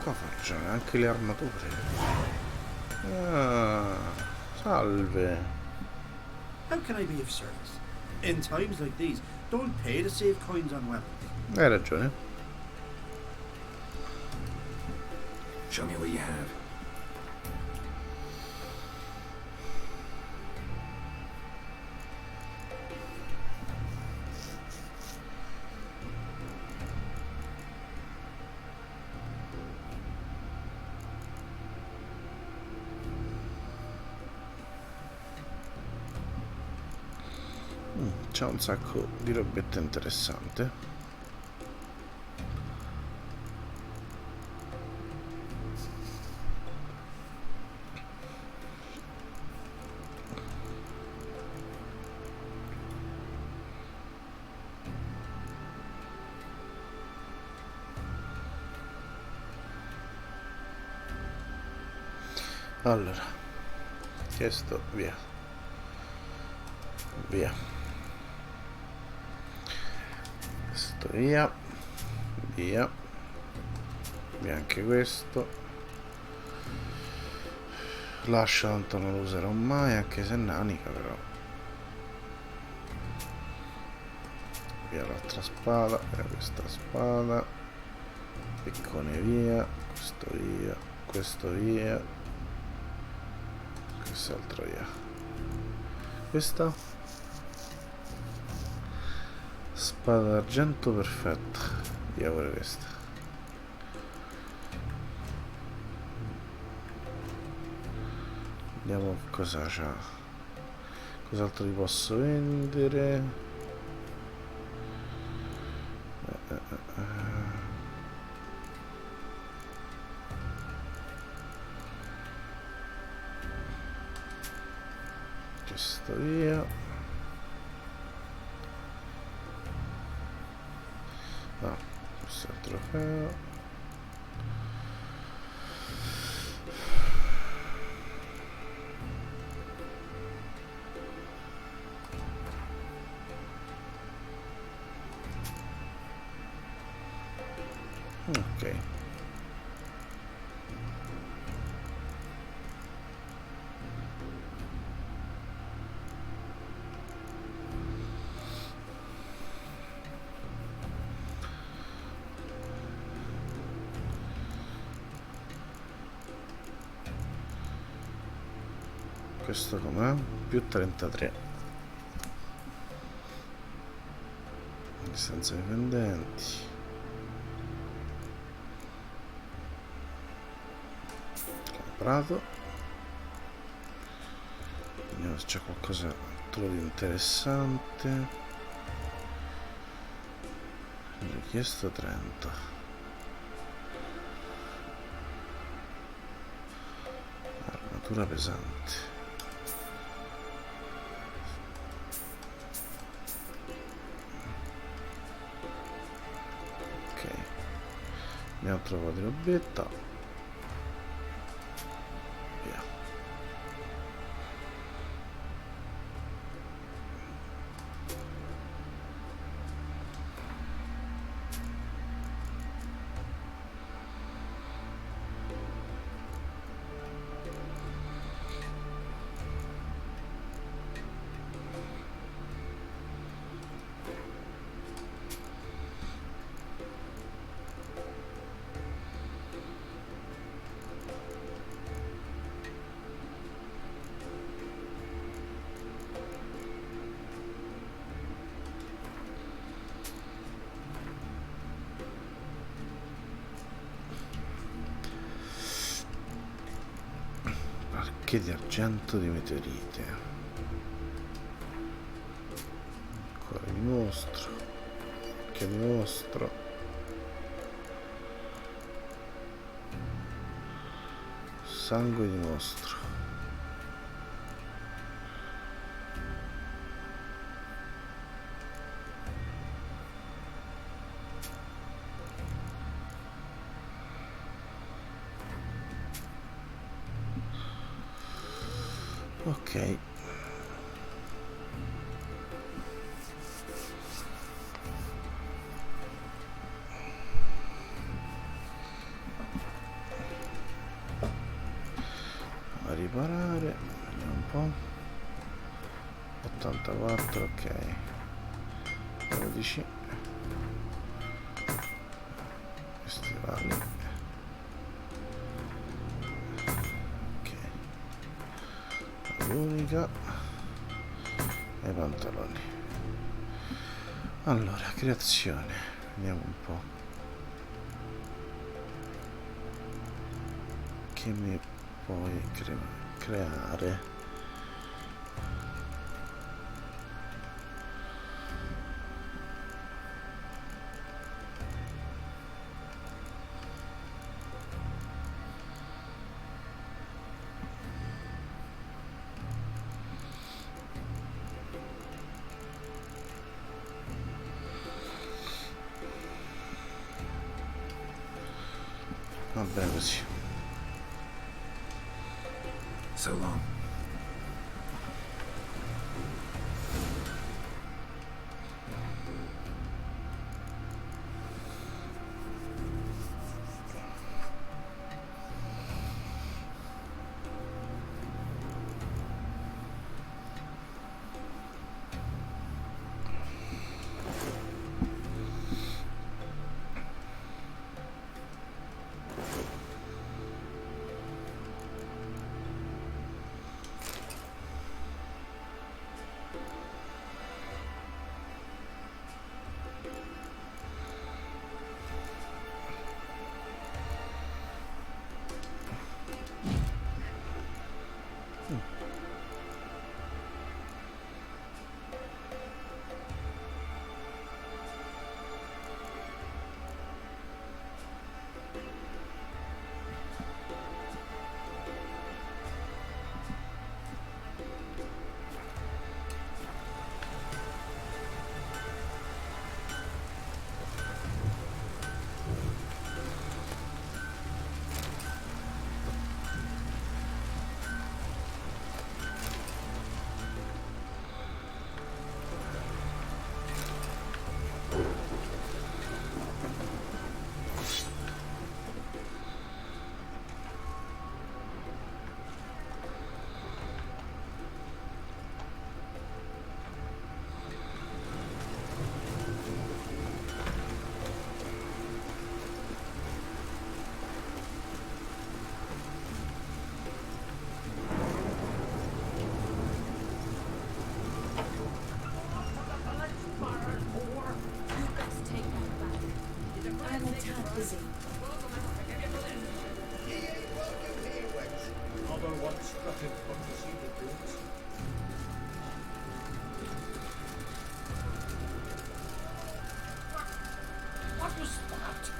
Qua facciamo anche le armature. Ah, salve. How can I be of service? In times like these, don't pay to save coins on weapons. Hai ragione. Show me what you have. C'è un sacco di robetta interessante. Allora, chiesto, via. Via, via anche questo. Lascia, tanto non lo userò mai, anche se è nanica, però. Via l'altra spada, via questa spada, piccone via, questo via, quest'altro via, questa spada d'argento perfetta, via pure questa. Vediamo cosa c'ha, cos'altro vi posso vendere. Questo via. Questo è il trofeo. Ok. Questo com'è? Più 33. Distanza dipendenti. Comprato. Vediamo se c'è qualcosa altro di interessante. Richiesto 30. Armatura pesante. Abbiamo trovato robetta. Via. Pacche di argento di meteorite. Cuore di mostro. Pacche di mostro. Sangue di mostro. Ok. A riparare, vediamo un po'. 84, ok. 12. Stivali. Ok. L'unica. E i pantaloni. Allora, creazione. Vediamo un po'. Che mi puoi creare? Va bene così. So long.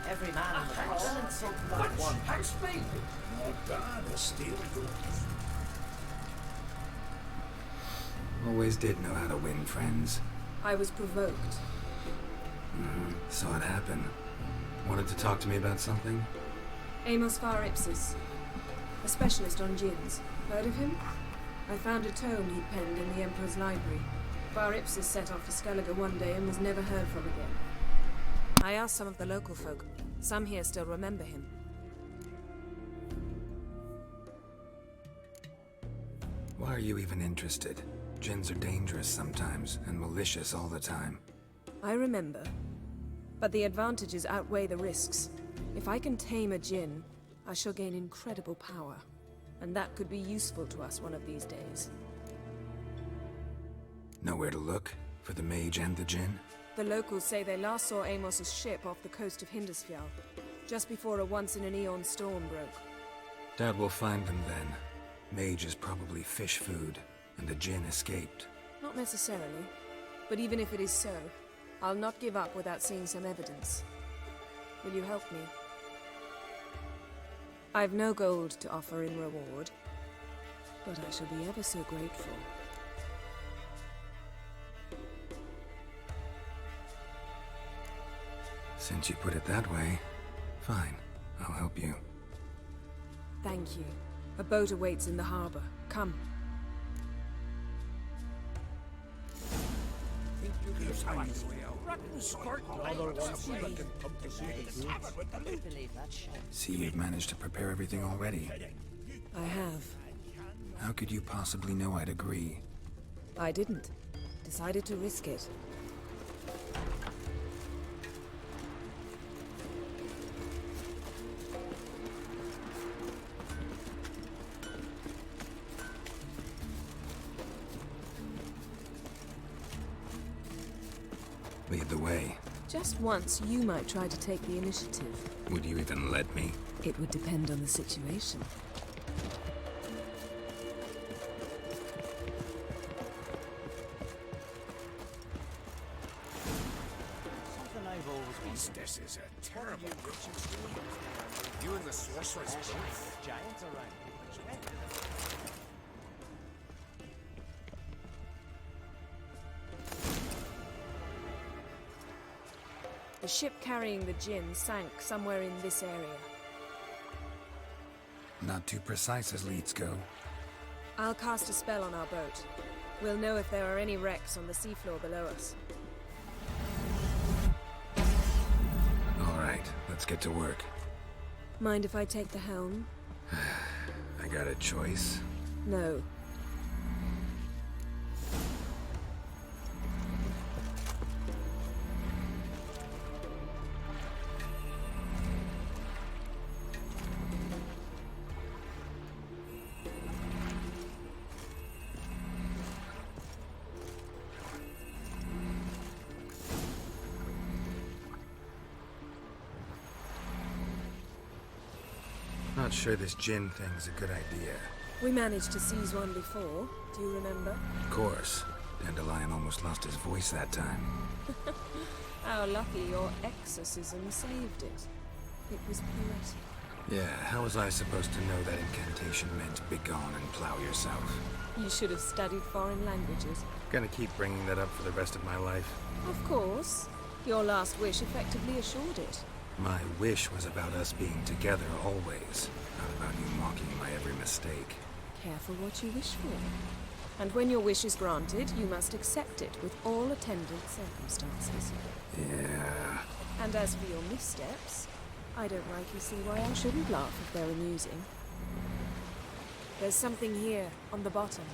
Every man in the house. What? Explain it. My God, a steel goods. Always did know how to win friends. I was provoked. Saw it happen. Wanted to talk to me about something? Amos Var Ipsis, a specialist on djinns. Heard of him? I found a tome he'd penned in the Emperor's library. Var Ipsis set off for Skellige one day and was never heard from again. I asked some of the local folk. Some here still remember him. Why are you even interested? Djinns are dangerous sometimes, and malicious all the time. I remember. But the advantages outweigh the risks. If I can tame a djinn, I shall gain incredible power. And that could be useful to us one of these days. Nowhere to look for the mage and the djinn? The locals say they last saw Amos's ship off the coast of Hindisfjall, just before a once-in-an-eon storm broke. Doubt we'll find them then. Mage is probably fish food, and the djinn escaped. Not necessarily. But even if it is so, I'll not give up without seeing some evidence. Will you help me? I've no gold to offer in reward, but I shall be ever so grateful. Since you put it that way, fine. I'll help you. Thank you. A boat awaits in the harbor. Come. See, you've managed to prepare everything already. I have. How could you possibly know I'd agree? I didn't. Decided to risk it. Lead the way. Just once, you might try to take the initiative. Would you even let me? It would depend on the situation. Something I've always This is a terrible You and the sorceress both. giants around. The ship carrying the djinn sank somewhere in this area. Not too precise as leads go. I'll cast a spell on our boat. We'll know if there are any wrecks on the seafloor below us. All right, let's get to work. Mind if I take the helm? I got a choice. No. Not sure this djinn thing's a good idea. We managed to seize one before. Do you remember? Of course. Dandelion almost lost his voice that time. How lucky your exorcism saved it. It was poetic. Yeah, how was I supposed to know that incantation meant begone and plow yourself? You should have studied foreign languages. Gonna keep bringing that up for the rest of my life. Of course. Your last wish effectively assured it. My wish was about us being together always, not about you mocking my every mistake. Careful what you wish for. And when your wish is granted, you must accept it with all attendant circumstances. Yeah. And as for your missteps, I don't rightly see why I shouldn't laugh if they're amusing. There's something here, on the bottom.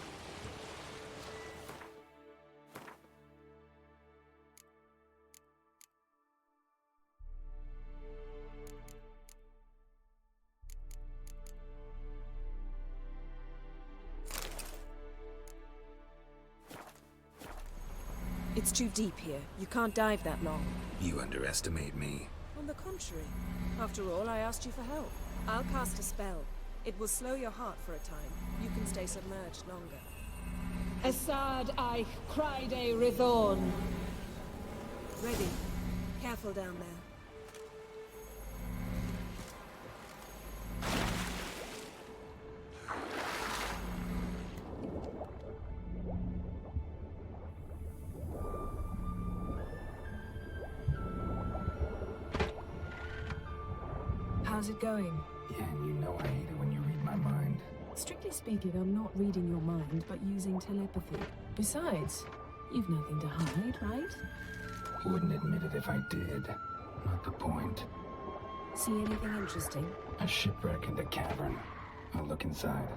It's too deep here. You can't dive that long. You underestimate me. On the contrary. After all, I asked you for help. I'll cast a spell. It will slow your heart for a time. You can stay submerged longer. Assad I cried a Rithorn. Ready. Careful down there. How's it going? Yeah, and you know I hate it when you read my mind. Strictly speaking, I'm not reading your mind, but using telepathy. Besides, you've nothing to hide, right? Wouldn't admit it if I did. Not the point. See anything interesting? A shipwreck in the cavern. I'll look inside.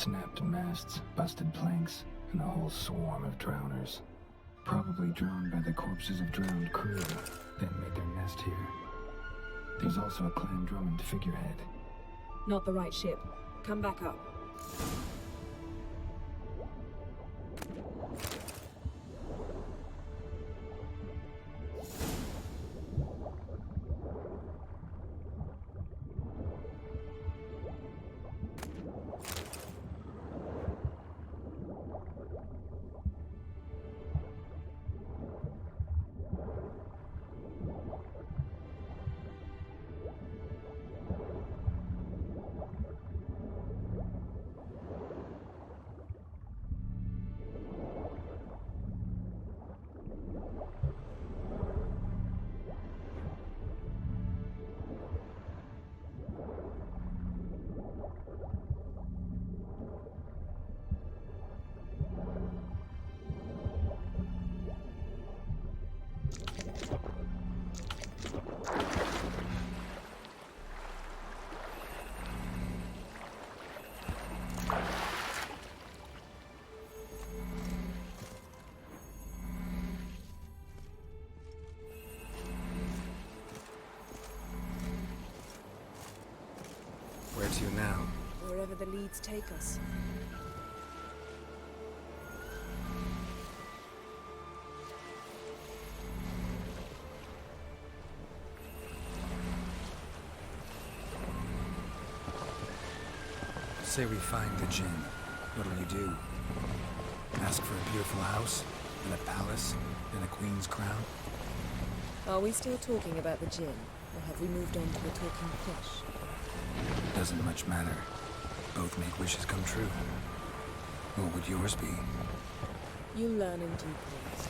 Snapped masts, busted planks, and a whole swarm of drowners. Probably drawn by the corpses of drowned crew, then made their nest here. There's also a Clan Drummond figurehead. Not the right ship. Come back up. Where to now? Wherever the leads take us. Say we find the Jinn. What'll you do? Ask for a beautiful house, and a palace, and a queen's crown? Are we still talking about the Jinn, or have we moved on to the talking fish? Doesn't much matter. Both make wishes come true. What would yours be? You learn in due course.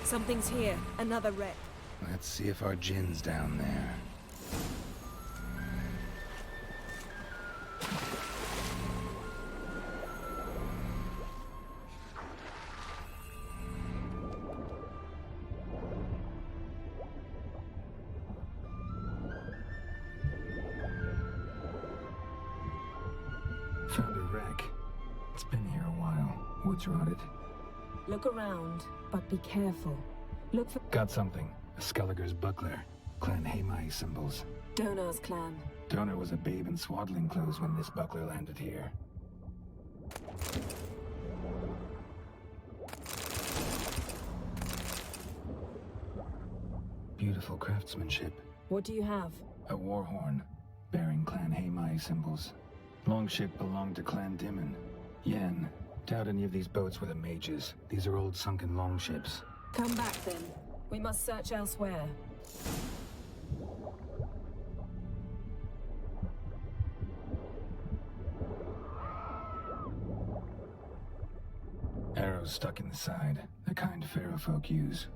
Something's here. Another wreck. Let's see if our Jinn's down there. Found a wreck. It's been here a while. Wood's rotted. Look around, but be careful. Look for... Got something. A Skelliger's buckler. Clan Hamai symbols. Donar's clan. Donar was a babe in swaddling clothes when this buckler landed here. Beautiful craftsmanship. What do you have? A war horn, bearing Clan Hamai symbols. Longship belonged to Clan Dimon. Yen. Doubt any of these boats were the mages. These are old sunken longships. Come back then. We must search elsewhere. Arrows stuck in the side, the kind Pharaoh folk use.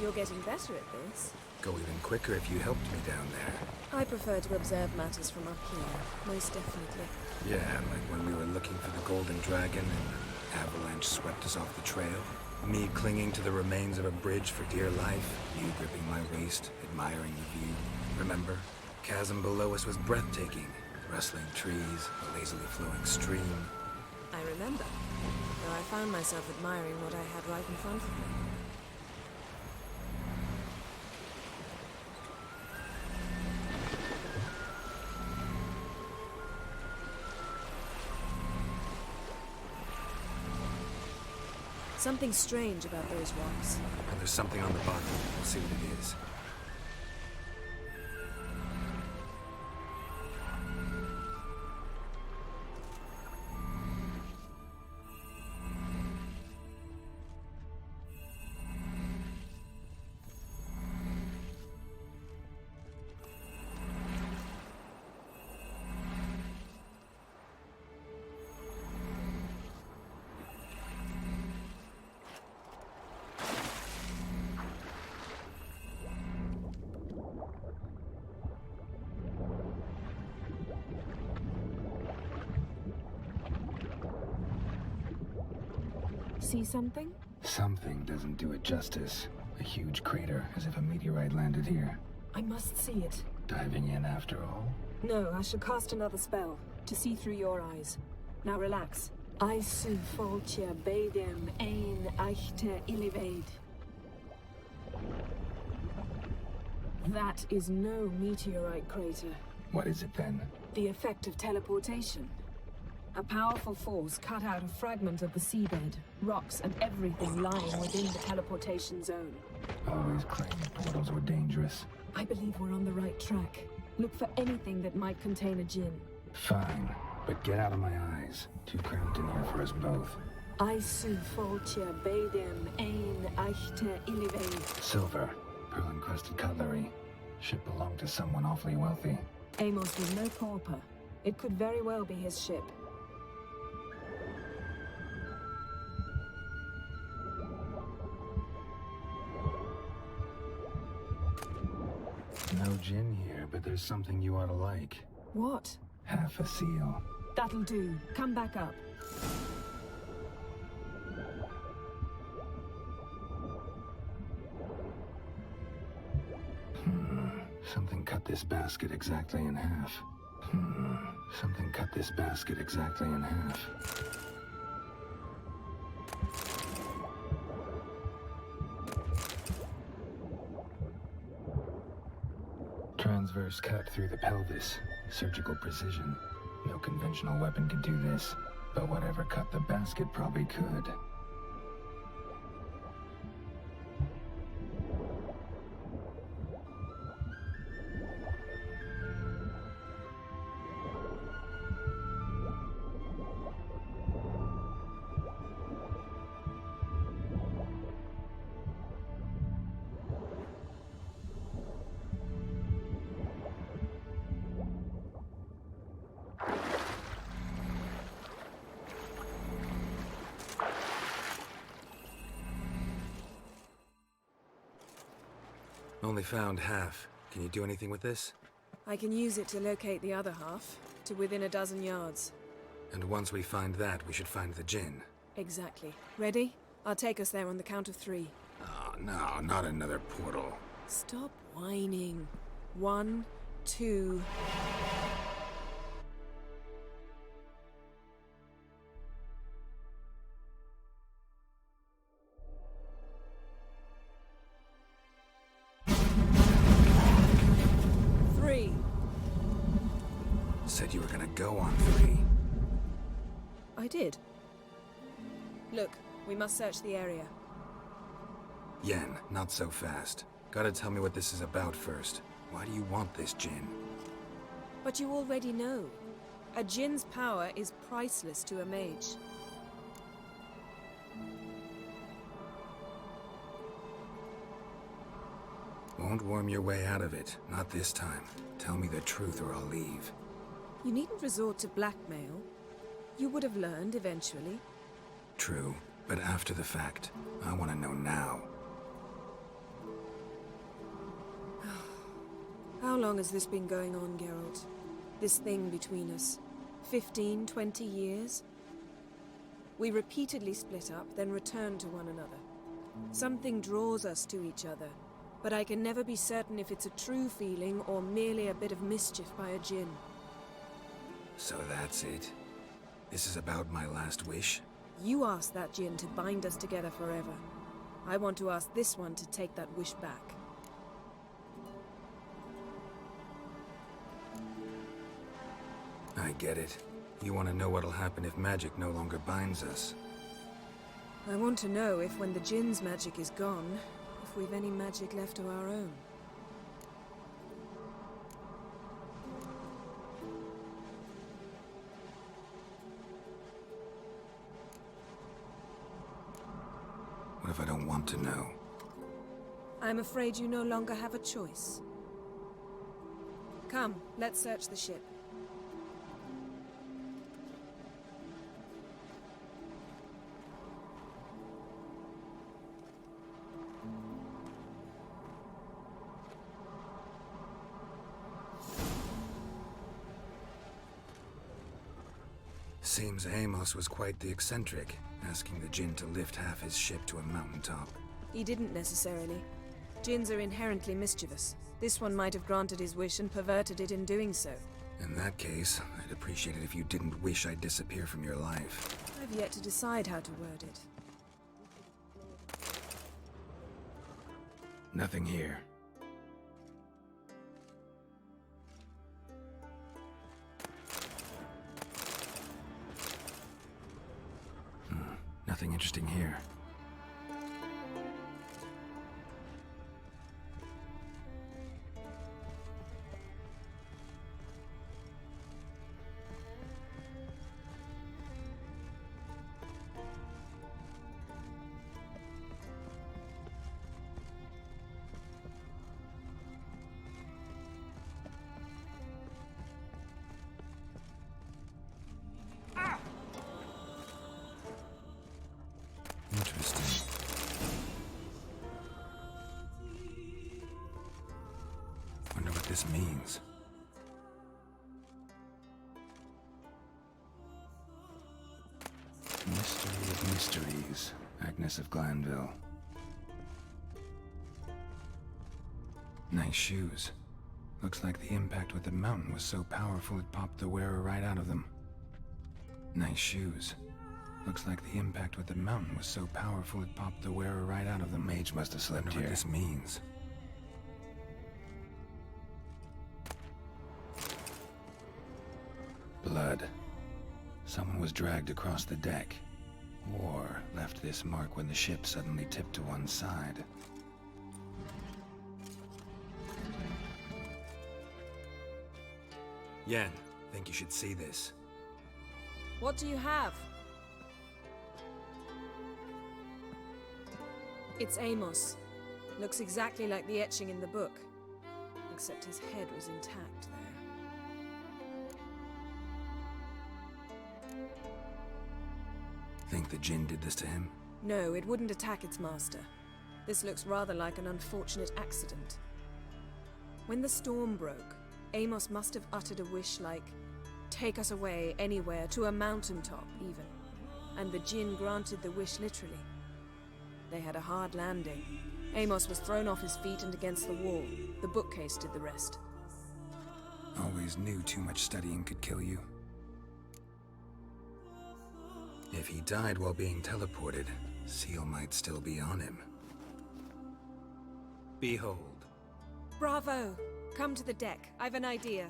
You're getting better at this. Go even quicker if you helped me down there. I prefer to observe matters from up here, most definitely. Yeah, like when we were looking for the Golden Dragon and avalanche swept us off the trail. Me clinging to the remains of a bridge for dear life. You gripping my waist, admiring the view. Remember? Chasm below us was breathtaking. Rustling trees, a lazily flowing stream. I remember. Though I found myself admiring what I had right in front of me. something strange about those rocks. And there's something on the bottom. We'll see what it is. See something? Something doesn't do it justice. A huge crater, as if a meteorite landed here. I must see it. Diving in after all? No, I shall cast another spell, to see through your eyes. Now relax. I su foltia bedem ein eichte illivaid. That is no meteorite crater. What is it then? The effect of teleportation. A powerful force cut out a fragment of the seabed, rocks and everything lying within the teleportation zone. Always claimed portals were dangerous. I believe we're on the right track. Look for anything that might contain a djinn. Fine, but get out of my eyes. Too cramped in here for us both. I su foltia bedem ein eichte illivaid. Silver, pearl-encrusted cutlery. Ship belonged to someone awfully wealthy. Amos was no pauper. It could very well be his ship. No gin here, but there's something you ought to like. What? Half a seal. That'll do. Come back up. Something cut this basket exactly in half. Something cut this basket exactly in half. Transverse cut through the pelvis. Surgical precision. No conventional weapon could do this, but whatever cut the basket probably could. Only found half. Can you do anything with this? I can use it to locate the other half, to within a dozen yards. And once we find that, we should find the gin. Exactly. Ready? I'll take us there on the count of 3. Oh, no, not another portal. Stop whining. 1, 2... Said you were gonna go on 3. I did. Look, we must search the area. Yen, not so fast. Gotta tell me what this is about first. Why do you want this gin? But you already know. A djinn's power is priceless to a mage. Won't worm your way out of it. Not this time. Tell me the truth or I'll leave. You needn't resort to blackmail. You would have learned eventually. True, but after the fact. I want to know now. How long has this been going on, Geralt? This thing between us? 15, 20 years? We repeatedly split up, then returned to one another. Something draws us to each other, but I can never be certain if it's a true feeling or merely a bit of mischief by a djinn. So that's it? This is about my last wish? You asked that djinn to bind us together forever. I want to ask this one to take that wish back. I get it. You want to know what'll happen if magic no longer binds us. I want to know if when the Jinn's magic is gone, if we've any magic left of our own. What if I don't want to know? I'm afraid you no longer have a choice. Come, let's search the ship. Seems Amos was quite the eccentric, asking the Jinn to lift half his ship to a mountaintop. He didn't necessarily. Jinns are inherently mischievous. This one might have granted his wish and perverted it in doing so. In that case, I'd appreciate it if you didn't wish I'd disappear from your life. I've yet to decide how to word it. Nothing here. Nothing interesting here. Interesting. Wonder what this means. Mystery of mysteries, Agnes of Glanville. Nice shoes. Looks like the impact with the mountain was so powerful it popped the wearer right out of them. Nice shoes. Looks like the impact with the mountain was so powerful it popped the wearer right out of the mage must have slept here. What this means. Blood. Someone was dragged across the deck. Or left this mark when the ship suddenly tipped to one side. Yen, think you should see this. What do you have? It's Amos. Looks exactly like the etching in the book. Except his head was intact there. Think the Jinn did this to him? No, it wouldn't attack its master. This looks rather like an unfortunate accident. When the storm broke, Amos must have uttered a wish like, "Take us away, anywhere, to a mountaintop, even." And the Jinn granted the wish literally. They had a hard landing. Amos was thrown off his feet and against the wall. The bookcase did the rest. Always knew too much studying could kill you. If he died while being teleported, Seal might still be on him. Behold. Bravo! Come to the deck. I've an idea.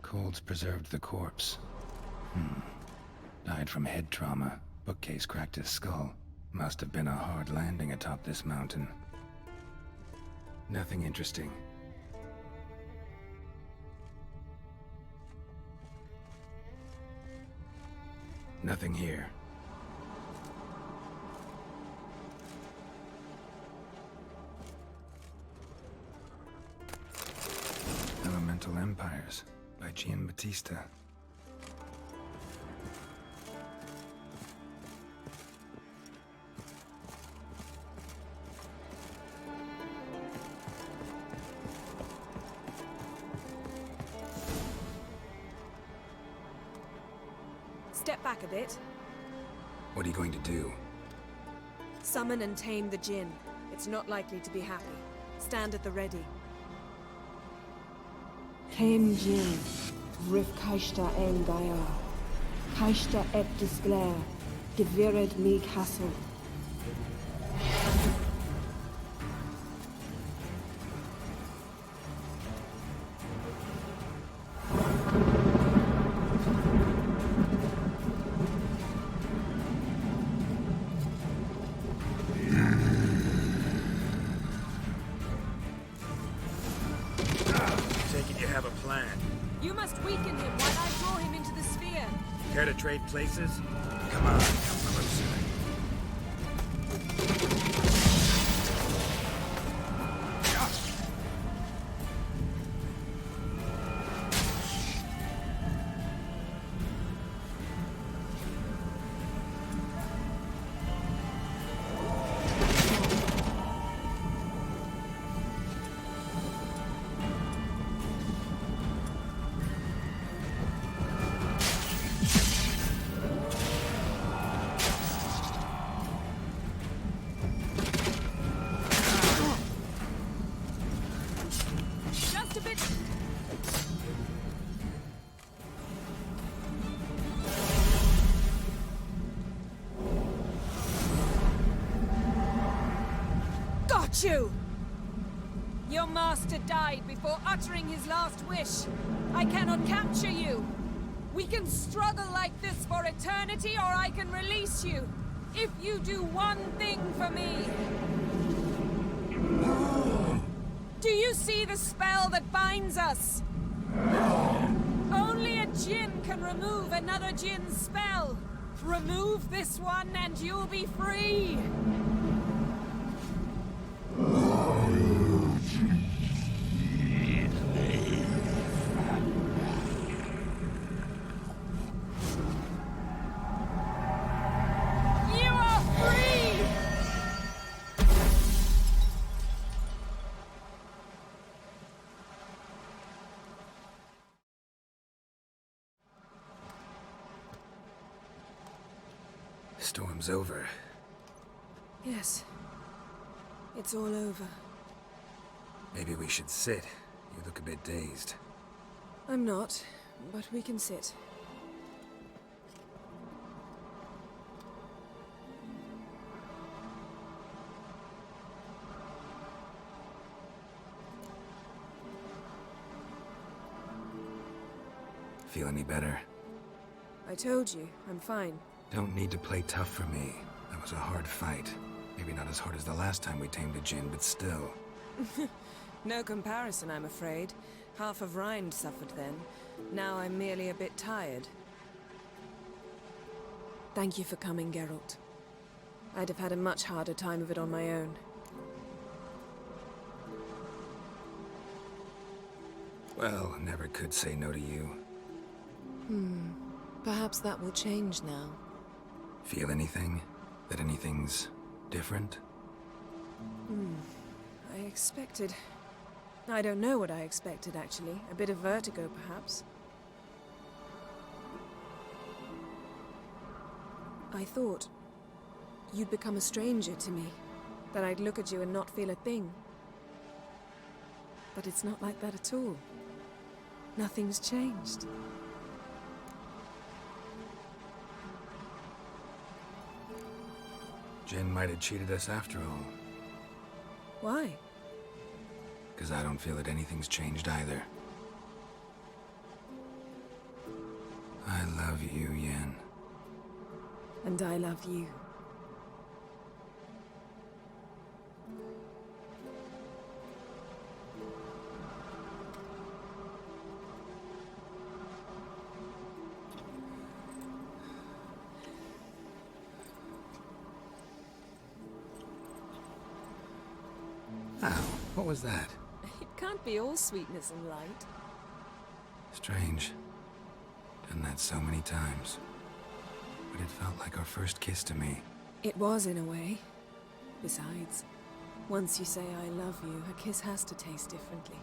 Colds preserved the corpse. Died from head trauma. Bookcase cracked his skull. Must have been a hard landing atop this mountain. Nothing interesting. Nothing here. Elemental Empires by Giambattista. Step back a bit. What are you going to do? Summon and tame the Jinn. It's not likely to be happy. Stand at the ready. Tame Jinn, Rif Kaishta en Gaia, Kaishta et Disglair, Gevired me Castle. have a plan. You must weaken him while I draw him into the sphere. Care to trade places? Come on, come closer. You! Your master died before uttering his last wish. I cannot capture you. We can struggle like this for eternity, or I can release you. If you do one thing for me. Do you see the spell that binds us? Only a djinn can remove another djinn's spell. Remove this one and you'll be free. Storm's over. Yes. It's all over. Maybe we should sit. You look a bit dazed. I'm not, but we can sit. Feel any better? I told you, I'm fine. Don't need to play tough for me. That was a hard fight. Maybe not as hard as the last time we tamed a djinn, but still. No comparison, I'm afraid. Half of Rind suffered then. Now I'm merely a bit tired. Thank you for coming, Geralt. I'd have had a much harder time of it on my own. Well, never could say no to you. Perhaps that will change now. Feel anything? That anything's different? I expected... I don't know what I expected, actually. A bit of vertigo, perhaps. I thought you'd become a stranger to me. That I'd look at you and not feel a thing. But it's not like that at all. Nothing's changed. Jinn might have cheated us after all. Why? Because I don't feel that anything's changed either. I love you, Yen. And I love you. Ow, what was that? It can't be all sweetness and light. Strange. Done that so many times. But it felt like our first kiss to me. It was, in a way. Besides, once you say I love you, a kiss has to taste differently.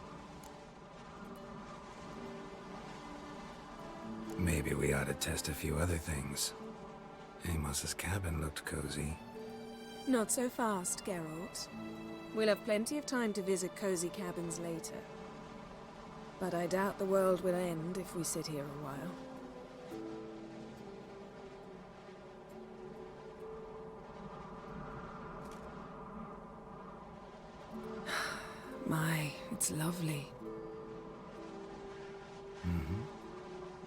Maybe we ought to test a few other things. Amos's cabin looked cozy. Not so fast, Geralt. We'll have plenty of time to visit cozy cabins later. But I doubt the world will end if we sit here a while. My, it's lovely.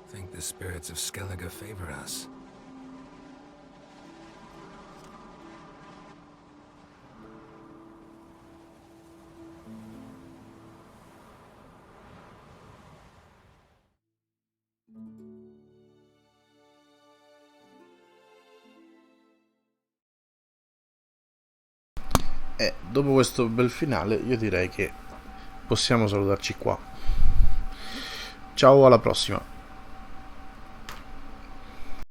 Think the spirits of Skellige favor us. E dopo questo bel finale io direi che possiamo salutarci qua. Ciao, alla prossima.